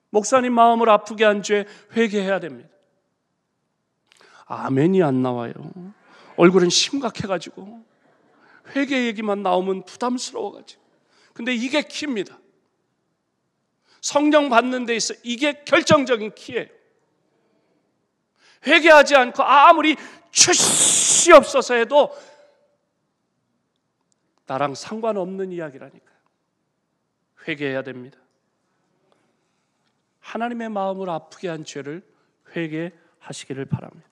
목사님 마음을 아프게 한 죄 회개해야 됩니다. 아멘이 안 나와요. 얼굴은 심각해가지고 회개 얘기만 나오면 부담스러워가지고. 근데 이게 키입니다. 성령 받는 데 있어 이게 결정적인 키예요. 회개하지 않고 아무리 출시 없어서 해도 나랑 상관없는 이야기라니까요. 회개해야 됩니다. 하나님의 마음을 아프게 한 죄를 회개하시기를 바랍니다.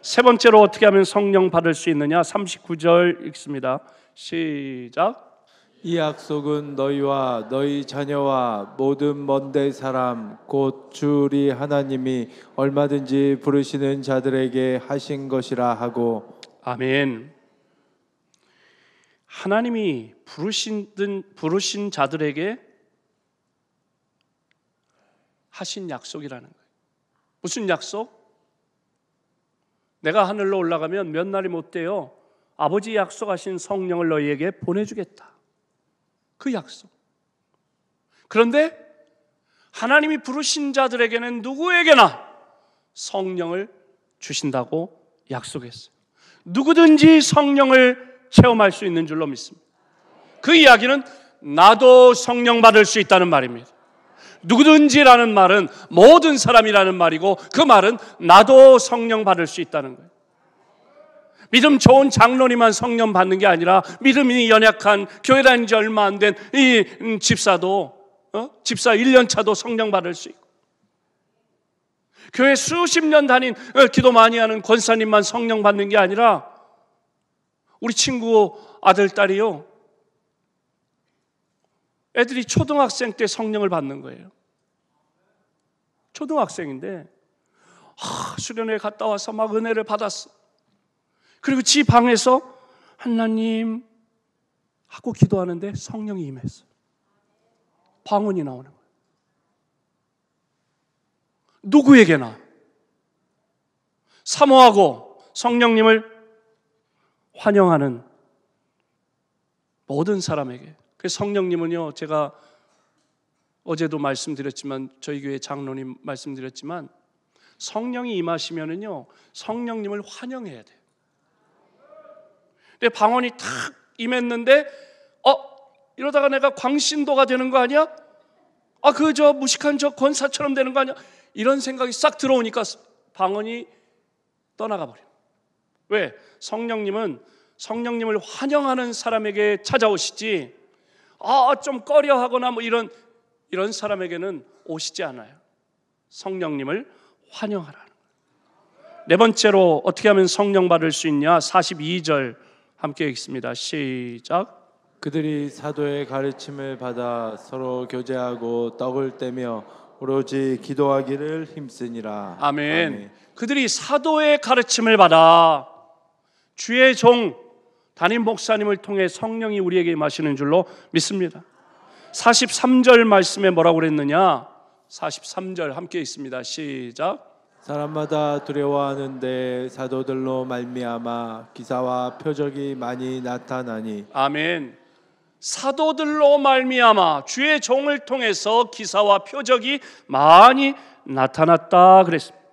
세 번째로 어떻게 하면 성령 받을 수 있느냐? 39절 읽습니다. 시작. 이 약속은 너희와 너희 자녀와 모든 먼데 사람 곧 주 우리 하나님이 얼마든지 부르시는 자들에게 하신 것이라 하고. 아멘. 하나님이 부르신 자들에게 하신 약속이라는 거예요. 무슨 약속? 내가 하늘로 올라가면 몇 날이 못 돼요. 아버지 약속하신 성령을 너희에게 보내주겠다. 그 약속. 그런데 하나님이 부르신 자들에게는 누구에게나 성령을 주신다고 약속했어요. 누구든지 성령을 체험할 수 있는 줄로 믿습니다. 그 이야기는 나도 성령 받을 수 있다는 말입니다. 누구든지라는 말은 모든 사람이라는 말이고, 그 말은 나도 성령 받을 수 있다는 거예요. 믿음 좋은 장로님만 성령 받는 게 아니라 믿음이 연약한 교회 다닌 지 얼마 안 된 이 집사도 집사 1년 차도 성령 받을 수 있고, 교회 수십 년 다닌 기도 많이 하는 권사님만 성령 받는 게 아니라 우리 친구 아들 딸이요, 애들이 초등학생 때 성령을 받는 거예요. 초등학생인데 수련회 갔다 와서 막 은혜를 받았어. 그리고 지 방에서 하나님 하고 기도하는데 성령이 임했어. 방언이 나오는 거예요. 누구에게나 사모하고 성령님을 환영하는 모든 사람에게. 그래서 성령님은요, 제가 어제도 말씀드렸지만, 저희 교회 장로님 말씀드렸지만, 성령이 임하시면은요, 성령님을 환영해야 돼요. 내 방언이 탁 임했는데 이러다가 내가 광신도가 되는 거 아니야? 저 무식한 저 권사처럼 되는 거 아니야? 이런 생각이 싹 들어오니까 방언이 떠나가 버려. 왜? 성령님은 성령님을 환영하는 사람에게 찾아오시지, 좀 꺼려하거나 뭐 이런 사람에게는 오시지 않아요. 성령님을 환영하라는 거예요. 네 번째로 어떻게 하면 성령 받을 수 있냐? 42절 함께 읽습니다. 시작. 그들이 사도의 가르침을 받아 서로 교제하고 떡을 떼며 오로지 기도하기를 힘쓰니라. 아멘. 아멘. 그들이 사도의 가르침을 받아 주의 종 담임 목사님을 통해 성령이 우리에게 임하시는 줄로 믿습니다. 43절 말씀에 뭐라고 그랬느냐? 43절 함께 있습니다. 시작. 사람마다 두려워하는데 사도들로 말미암아 기사와 표적이 많이 나타나니. 아멘. 사도들로 말미암아 주의 종을 통해서 기사와 표적이 많이 나타났다 그랬습니다.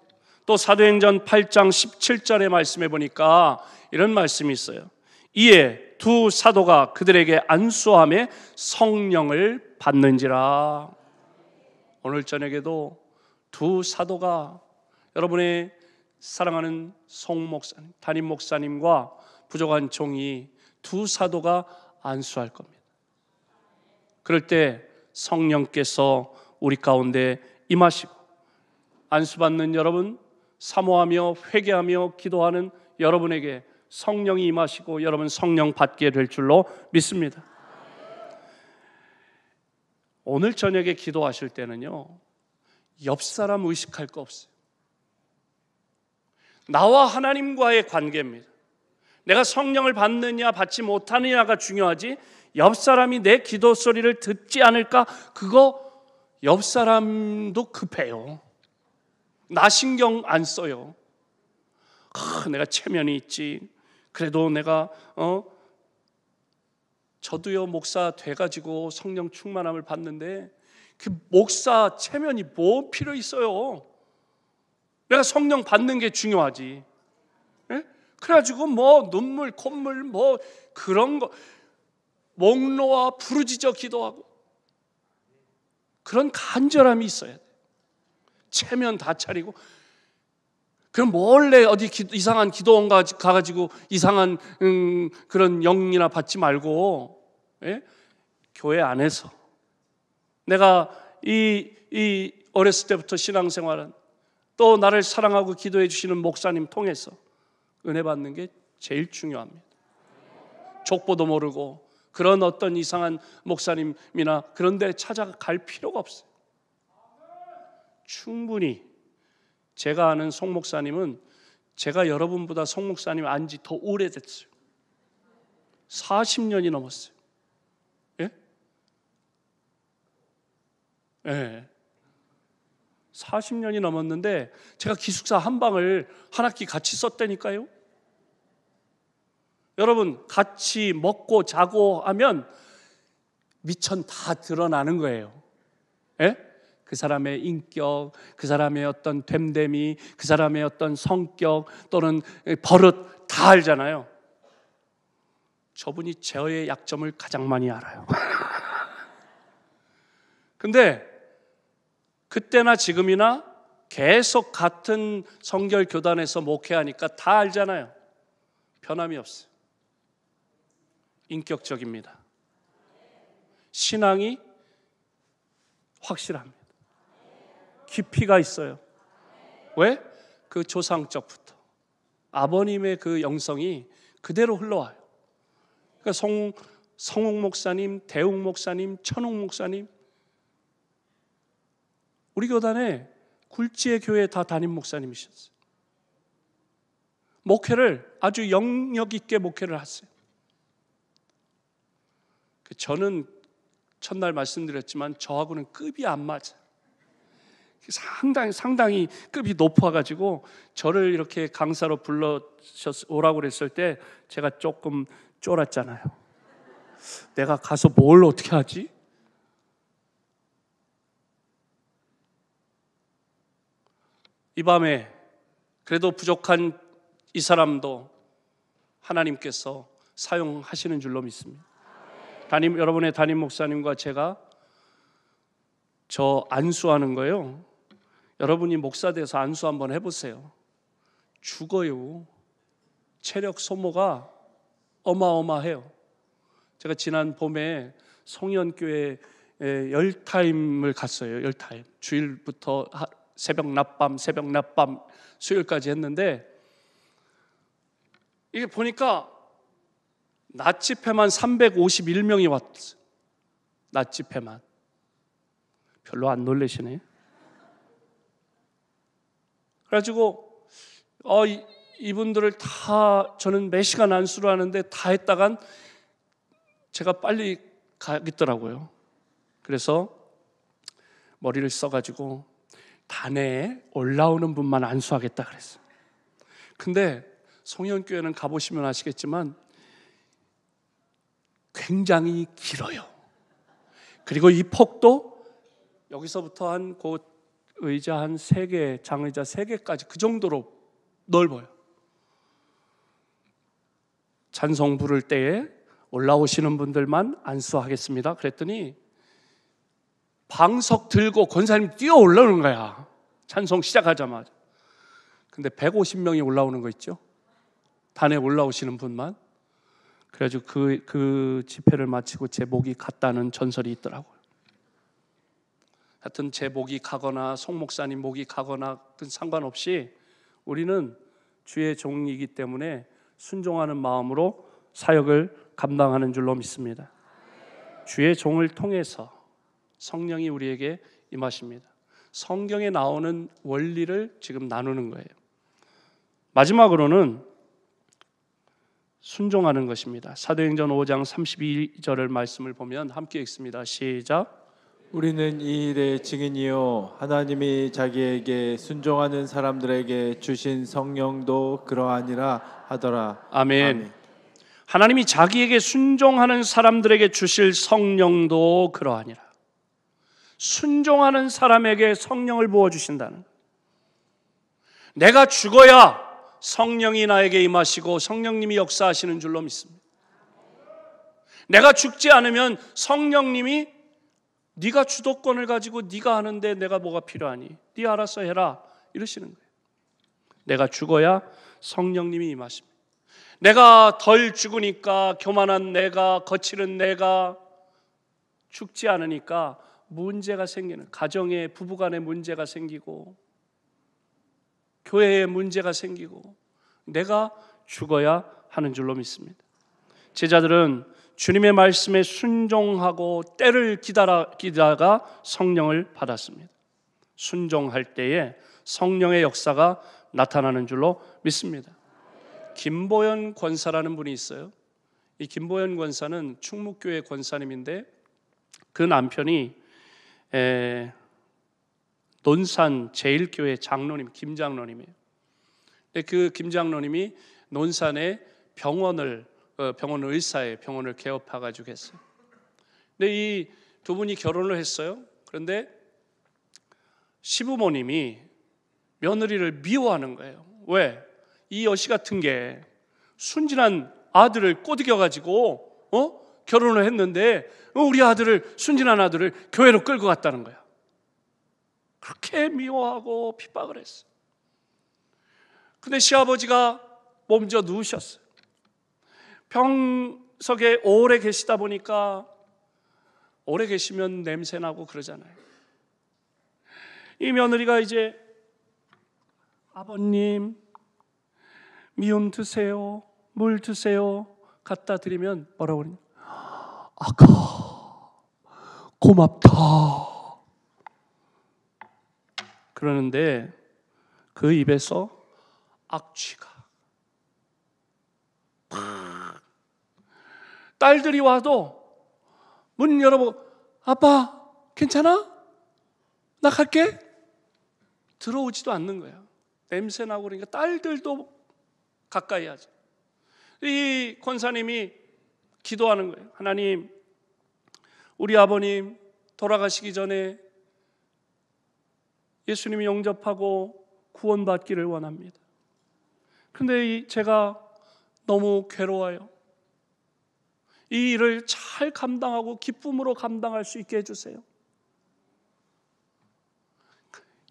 또 사도행전 8장 17절의 말씀에 보니까 이런 말씀이 있어요. 이에 두 사도가 그들에게 안수함에 성령을 받는지라. 오늘 저녁에도 두 사도가, 여러분의 사랑하는 송 목사님, 담임 목사님과 부족한 종이 두 사도가 안수할 겁니다. 그럴 때 성령께서 우리 가운데 임하시고, 안수받는 여러분, 사모하며 회개하며 기도하는 여러분에게 성령이 임하시고 여러분 성령 받게 될 줄로 믿습니다. 오늘 저녁에 기도하실 때는요, 옆 사람 의식할 거 없어요. 나와 하나님과의 관계입니다. 내가 성령을 받느냐 받지 못하느냐가 중요하지 옆 사람이 내 기도 소리를 듣지 않을까? 그거 옆 사람도 급해요. 나 신경 안 써요. 내가 체면이 있지. 그래도 내가 저도요 목사 돼가지고 성령 충만함을 받는데 그 목사 체면이 뭐 필요 있어요? 내가 성령 받는 게 중요하지. 예? 그래가지고 뭐 눈물 콧물 뭐 그런 거 목 놓아 부르짖어 기도하고 그런 간절함이 있어야 돼. 체면 다 차리고 그럼 몰래 어디 이상한 기도원 가가지고 이상한 그런 영이나 받지 말고, 예? 교회 안에서 내가 이 어렸을 때부터 신앙생활은 또 나를 사랑하고 기도해 주시는 목사님 통해서 은혜 받는 게 제일 중요합니다. 족보도 모르고 그런 어떤 이상한 목사님이나 그런 데 찾아갈 필요가 없어요. 충분히 제가 아는 송 목사님은 제가 여러분보다 송 목사님 안지 더 오래됐어요. 40년이 넘었어요. 예? 예. 40년이 넘었는데 제가 기숙사 한 방을 한 학기 같이 썼다니까요. 여러분 같이 먹고 자고 하면 미천 다 드러나는 거예요. 예? 그 사람의 인격, 그 사람의 어떤 됨됨이, 그 사람의 어떤 성격 또는 버릇 다 알잖아요. 저분이 저의 약점을 가장 많이 알아요. 근데 그때나 지금이나 계속 같은 성결 교단에서 목회하니까 다 알잖아요. 변함이 없어요. 인격적입니다. 신앙이 확실합니다. 깊이가 있어요. 왜? 그 조상적부터 아버님의 그 영성이 그대로 흘러와요. 그러니까 성욱 목사님, 대웅 목사님, 천욱 목사님 우리 교단에 굴지의 교회 다 담임 목사님이셨어요. 목회를 아주 영역 있게 목회를 하세요. 저는 첫날 말씀드렸지만 저하고는 급이 안 맞아요. 상당히 급이 높아가지고 저를 이렇게 강사로 오라고 그랬을 때 제가 조금 쫄았잖아요. 내가 가서 뭘 어떻게 하지? 이 밤에 그래도 부족한 이 사람도 하나님께서 사용하시는 줄로 믿습니다. 여러분의 담임 목사님과 제가 저 안수하는 거예요. 여러분이 목사 돼서 안수 한번 해보세요. 죽어요. 체력 소모가 어마어마해요. 제가 지난 봄에 송현교회 열타임을 갔어요. 열타임. 주일부터 새벽 낮밤 수요일까지 했는데 이게 보니까 낮 집회만 351명이 왔어요. 낮 집회만. 별로 안 놀라시네. 그래가지고 이분들을 다 저는 몇 시간 안수를 하는데 다 했다간 제가 빨리 가겠더라고요. 그래서 머리를 써가지고 단회에 올라오는 분만 안수하겠다 그랬어요. 근데 송현교회는 가보시면 아시겠지만 굉장히 길어요. 그리고 이 폭도 여기서부터 한 그 의자 한 3개, 장의자 3개까지 그 정도로 넓어요. 찬송 부를 때에 올라오시는 분들만 안수하겠습니다. 그랬더니 방석 들고 권사님 뛰어 올라오는 거야. 찬송 시작하자마자. 근데 150명이 올라오는 거 있죠? 단에 올라오시는 분만. 그래가지고 그 집회를 마치고 제 목이 갔다는 전설이 있더라고요. 하여튼 제 목이 가거나 송 목사님 목이 가거나 상관없이 우리는 주의 종이기 때문에 순종하는 마음으로 사역을 감당하는 줄로 믿습니다. 주의 종을 통해서 성령이 우리에게 임하십니다. 성경에 나오는 원리를 지금 나누는 거예요. 마지막으로는 순종하는 것입니다. 사도행전 5장 32절을 말씀을 보면 함께 읽습니다. 시작. 우리는 이 일의 증인이요 하나님이 자기에게 순종하는 사람들에게 주신 성령도 그러하니라 하더라. 아멘. 하나님이 자기에게 순종하는 사람들에게 주실 성령도 그러하니라. 순종하는 사람에게 성령을 부어주신다는, 내가 죽어야 성령이 나에게 임하시고 성령님이 역사하시는 줄로 믿습니다. 내가 죽지 않으면 성령님이 네가 주도권을 가지고 네가 하는데 내가 뭐가 필요하니? 네 알아서 해라 이러시는 거예요. 내가 죽어야 성령님이 임하십니다. 내가 덜 죽으니까 교만한 내가, 거칠은 내가 죽지 않으니까 문제가 생기는, 가정에 부부간에 문제가 생기고 교회에 문제가 생기고 내가 죽어야 하는 줄로 믿습니다. 제자들은 주님의 말씀에 순종하고 때를 기다다가 성령을 받았습니다. 순종할 때에 성령의 역사가 나타나는 줄로 믿습니다. 김보연 권사라는 분이 있어요. 이 김보연 권사는 충무교회 권사님인데 그 남편이 논산 제1교회 장로님, 김장로님이에요. 그 김장로님이 논산에 병원 의사에 병원을 개업해가지고 했어요. 근데 이 두 분이 결혼을 했어요. 그런데 시부모님이 며느리를 미워하는 거예요. 왜? 이 여시 같은 게 순진한 아들을 꼬드겨가지고 결혼을 했는데 우리 아들을, 순진한 아들을 교회로 끌고 갔다는 거야. 그렇게 미워하고 핍박을 했어요. 근데 시아버지가 몸져 누우셨어요. 병석에 오래 계시다 보니까 오래 계시면 냄새나고 그러잖아요. 이 며느리가 이제 아버님 미움 드세요, 물 드세요 갖다 드리면 뭐라고 그러냐? 아가 고맙다 그러는데 그 입에서 악취가 딸들이 와도 문 열어보고 아빠 괜찮아? 나 갈게? 들어오지도 않는 거야. 냄새나고 그러니까 딸들도 가까이 하죠. 이 권사님이 기도하는 거예요. 하나님, 우리 아버님 돌아가시기 전에 예수님이 영접하고 구원받기를 원합니다. 그런데 제가 너무 괴로워요. 이 일을 잘 감당하고 기쁨으로 감당할 수 있게 해주세요.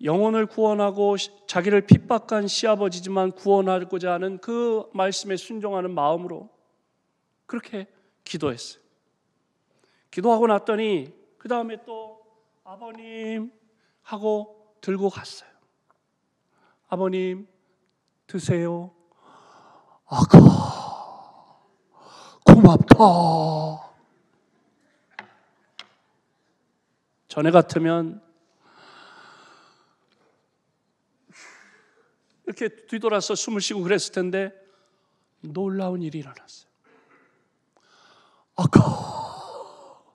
영혼을 구원하고 자기를 핍박한 시아버지지만 구원하고자 하는 그 말씀에 순종하는 마음으로 그렇게 기도했어요. 기도하고 났더니 그 다음에 또 아버님 하고 들고 갔어요. 아버님 드세요. 아가 고맙다. 전에 같으면 이렇게 뒤돌아서 숨을 쉬고 그랬을 텐데 놀라운 일이 일어났어요. 아까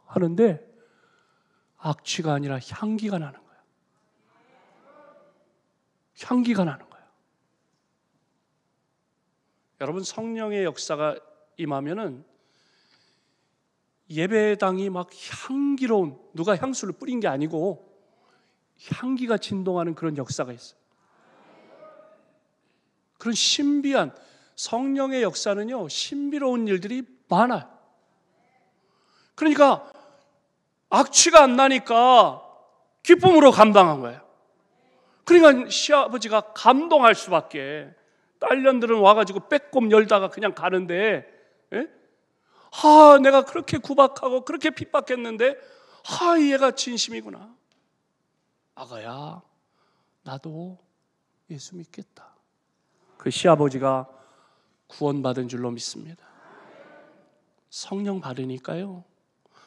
하는데 악취가 아니라 향기가 나는 거예요. 향기가 나는 거예요. 여러분, 성령의 역사가 임하면은 예배당이 막 향기로운, 누가 향수를 뿌린 게 아니고 향기가 진동하는 그런 역사가 있어요. 그런 신비한 성령의 역사는요, 신비로운 일들이 많아요. 그러니까 악취가 안 나니까 기쁨으로 감당한 거예요. 그러니까 시아버지가 감동할 수밖에. 딸년들은 와가지고 빼꼼 열다가 그냥 가는데, 내가 그렇게 구박하고 그렇게 핍박했는데, 얘가 진심이구나. 아가야, 나도 예수 믿겠다. 그 시아버지가 구원받은 줄로 믿습니다. 성령 받으니까요,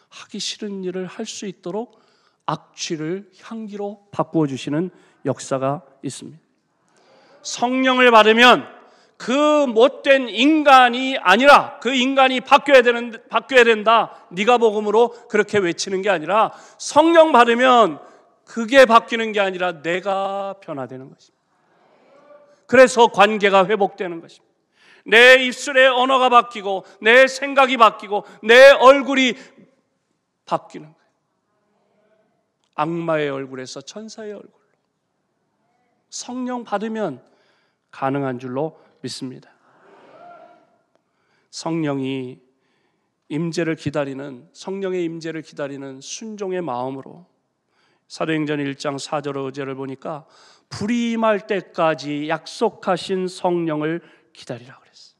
하기 싫은 일을 할 수 있도록 악취를 향기로 바꾸어 주시는 역사가 있습니다. 성령을 받으면 그 못된 인간이 아니라 그 인간이 바뀌어야 된다. 네가 복음으로 그렇게 외치는 게 아니라 성령 받으면 그게 바뀌는 게 아니라 내가 변화되는 것입니다. 그래서 관계가 회복되는 것입니다. 내 입술의 언어가 바뀌고 내 생각이 바뀌고 내 얼굴이 바뀌는 거예요. 악마의 얼굴에서 천사의 얼굴로. 성령 받으면 가능한 줄로 믿습니다. 성령의 임재를 기다리는 순종의 마음으로 사도행전 1장 4절 5절을 보니까 불이 임할 때까지 약속하신 성령을 기다리라 그랬어요.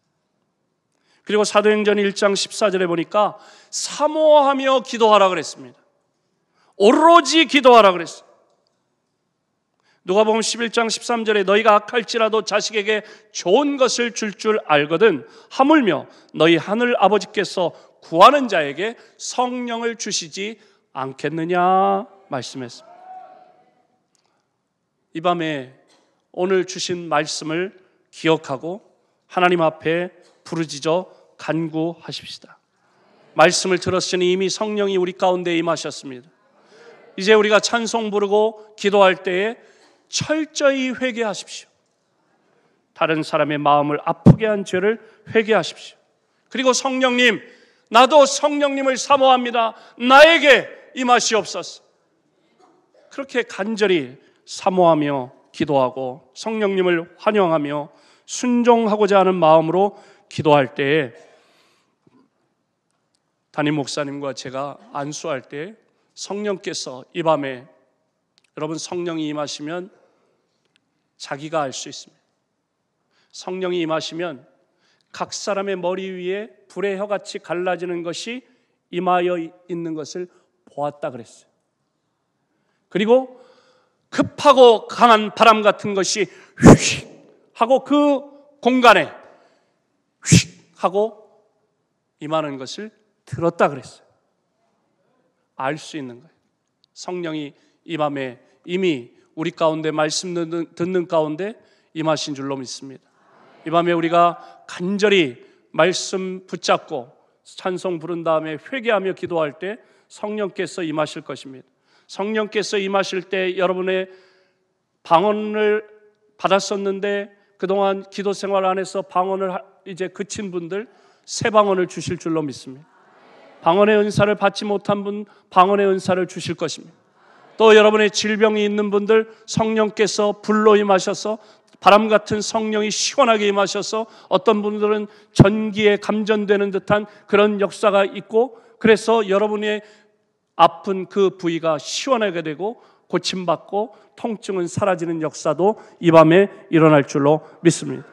그리고 사도행전 1장 14절에 보니까 사모하며 기도하라 그랬습니다. 오로지 기도하라 그랬어요. 누가복음 11장 13절에 너희가 악할지라도 자식에게 좋은 것을 줄 알거든 하물며 너희 하늘 아버지께서 구하는 자에게 성령을 주시지 않겠느냐 말씀했습니다. 이 밤에 오늘 주신 말씀을 기억하고 하나님 앞에 부르짖어 간구하십시다. 말씀을 들었으니 이미 성령이 우리 가운데 임하셨습니다. 이제 우리가 찬송 부르고 기도할 때에 철저히 회개하십시오. 다른 사람의 마음을 아프게 한 죄를 회개하십시오. 그리고 성령님, 나도 성령님을 사모합니다. 나에게 임하시옵소서. 그렇게 간절히 사모하며 기도하고 성령님을 환영하며 순종하고자 하는 마음으로 기도할 때에 담임 목사님과 제가 안수할 때 성령께서 이 밤에 여러분 성령이 임하시면 자기가 알 수 있습니다. 성령이 임하시면 각 사람의 머리 위에 불의 혀같이 갈라지는 것이 임하여 있는 것을 보았다 그랬어요. 그리고 급하고 강한 바람 같은 것이 휙 하고 그 공간에 휙 하고 임하는 것을 들었다 그랬어요. 알 수 있는 거예요. 성령이 이 밤에 이미 우리 가운데 말씀 듣는 가운데 임하신 줄로 믿습니다. 이 밤에 우리가 간절히 말씀 붙잡고 찬송 부른 다음에 회개하며 기도할 때 성령께서 임하실 것입니다. 성령께서 임하실 때 여러분의 방언을 받았었는데 그동안 기도 생활 안에서 방언을 이제 그친 분들 새 방언을 주실 줄로 믿습니다. 방언의 은사를 받지 못한 분 방언의 은사를 주실 것입니다. 또 여러분의 질병이 있는 분들 성령께서 불로 임하셔서 바람 같은 성령이 시원하게 임하셔서 어떤 분들은 전기에 감전되는 듯한 그런 역사가 있고 그래서 여러분의 아픈 그 부위가 시원하게 되고 고침받고 통증은 사라지는 역사도 이 밤에 일어날 줄로 믿습니다.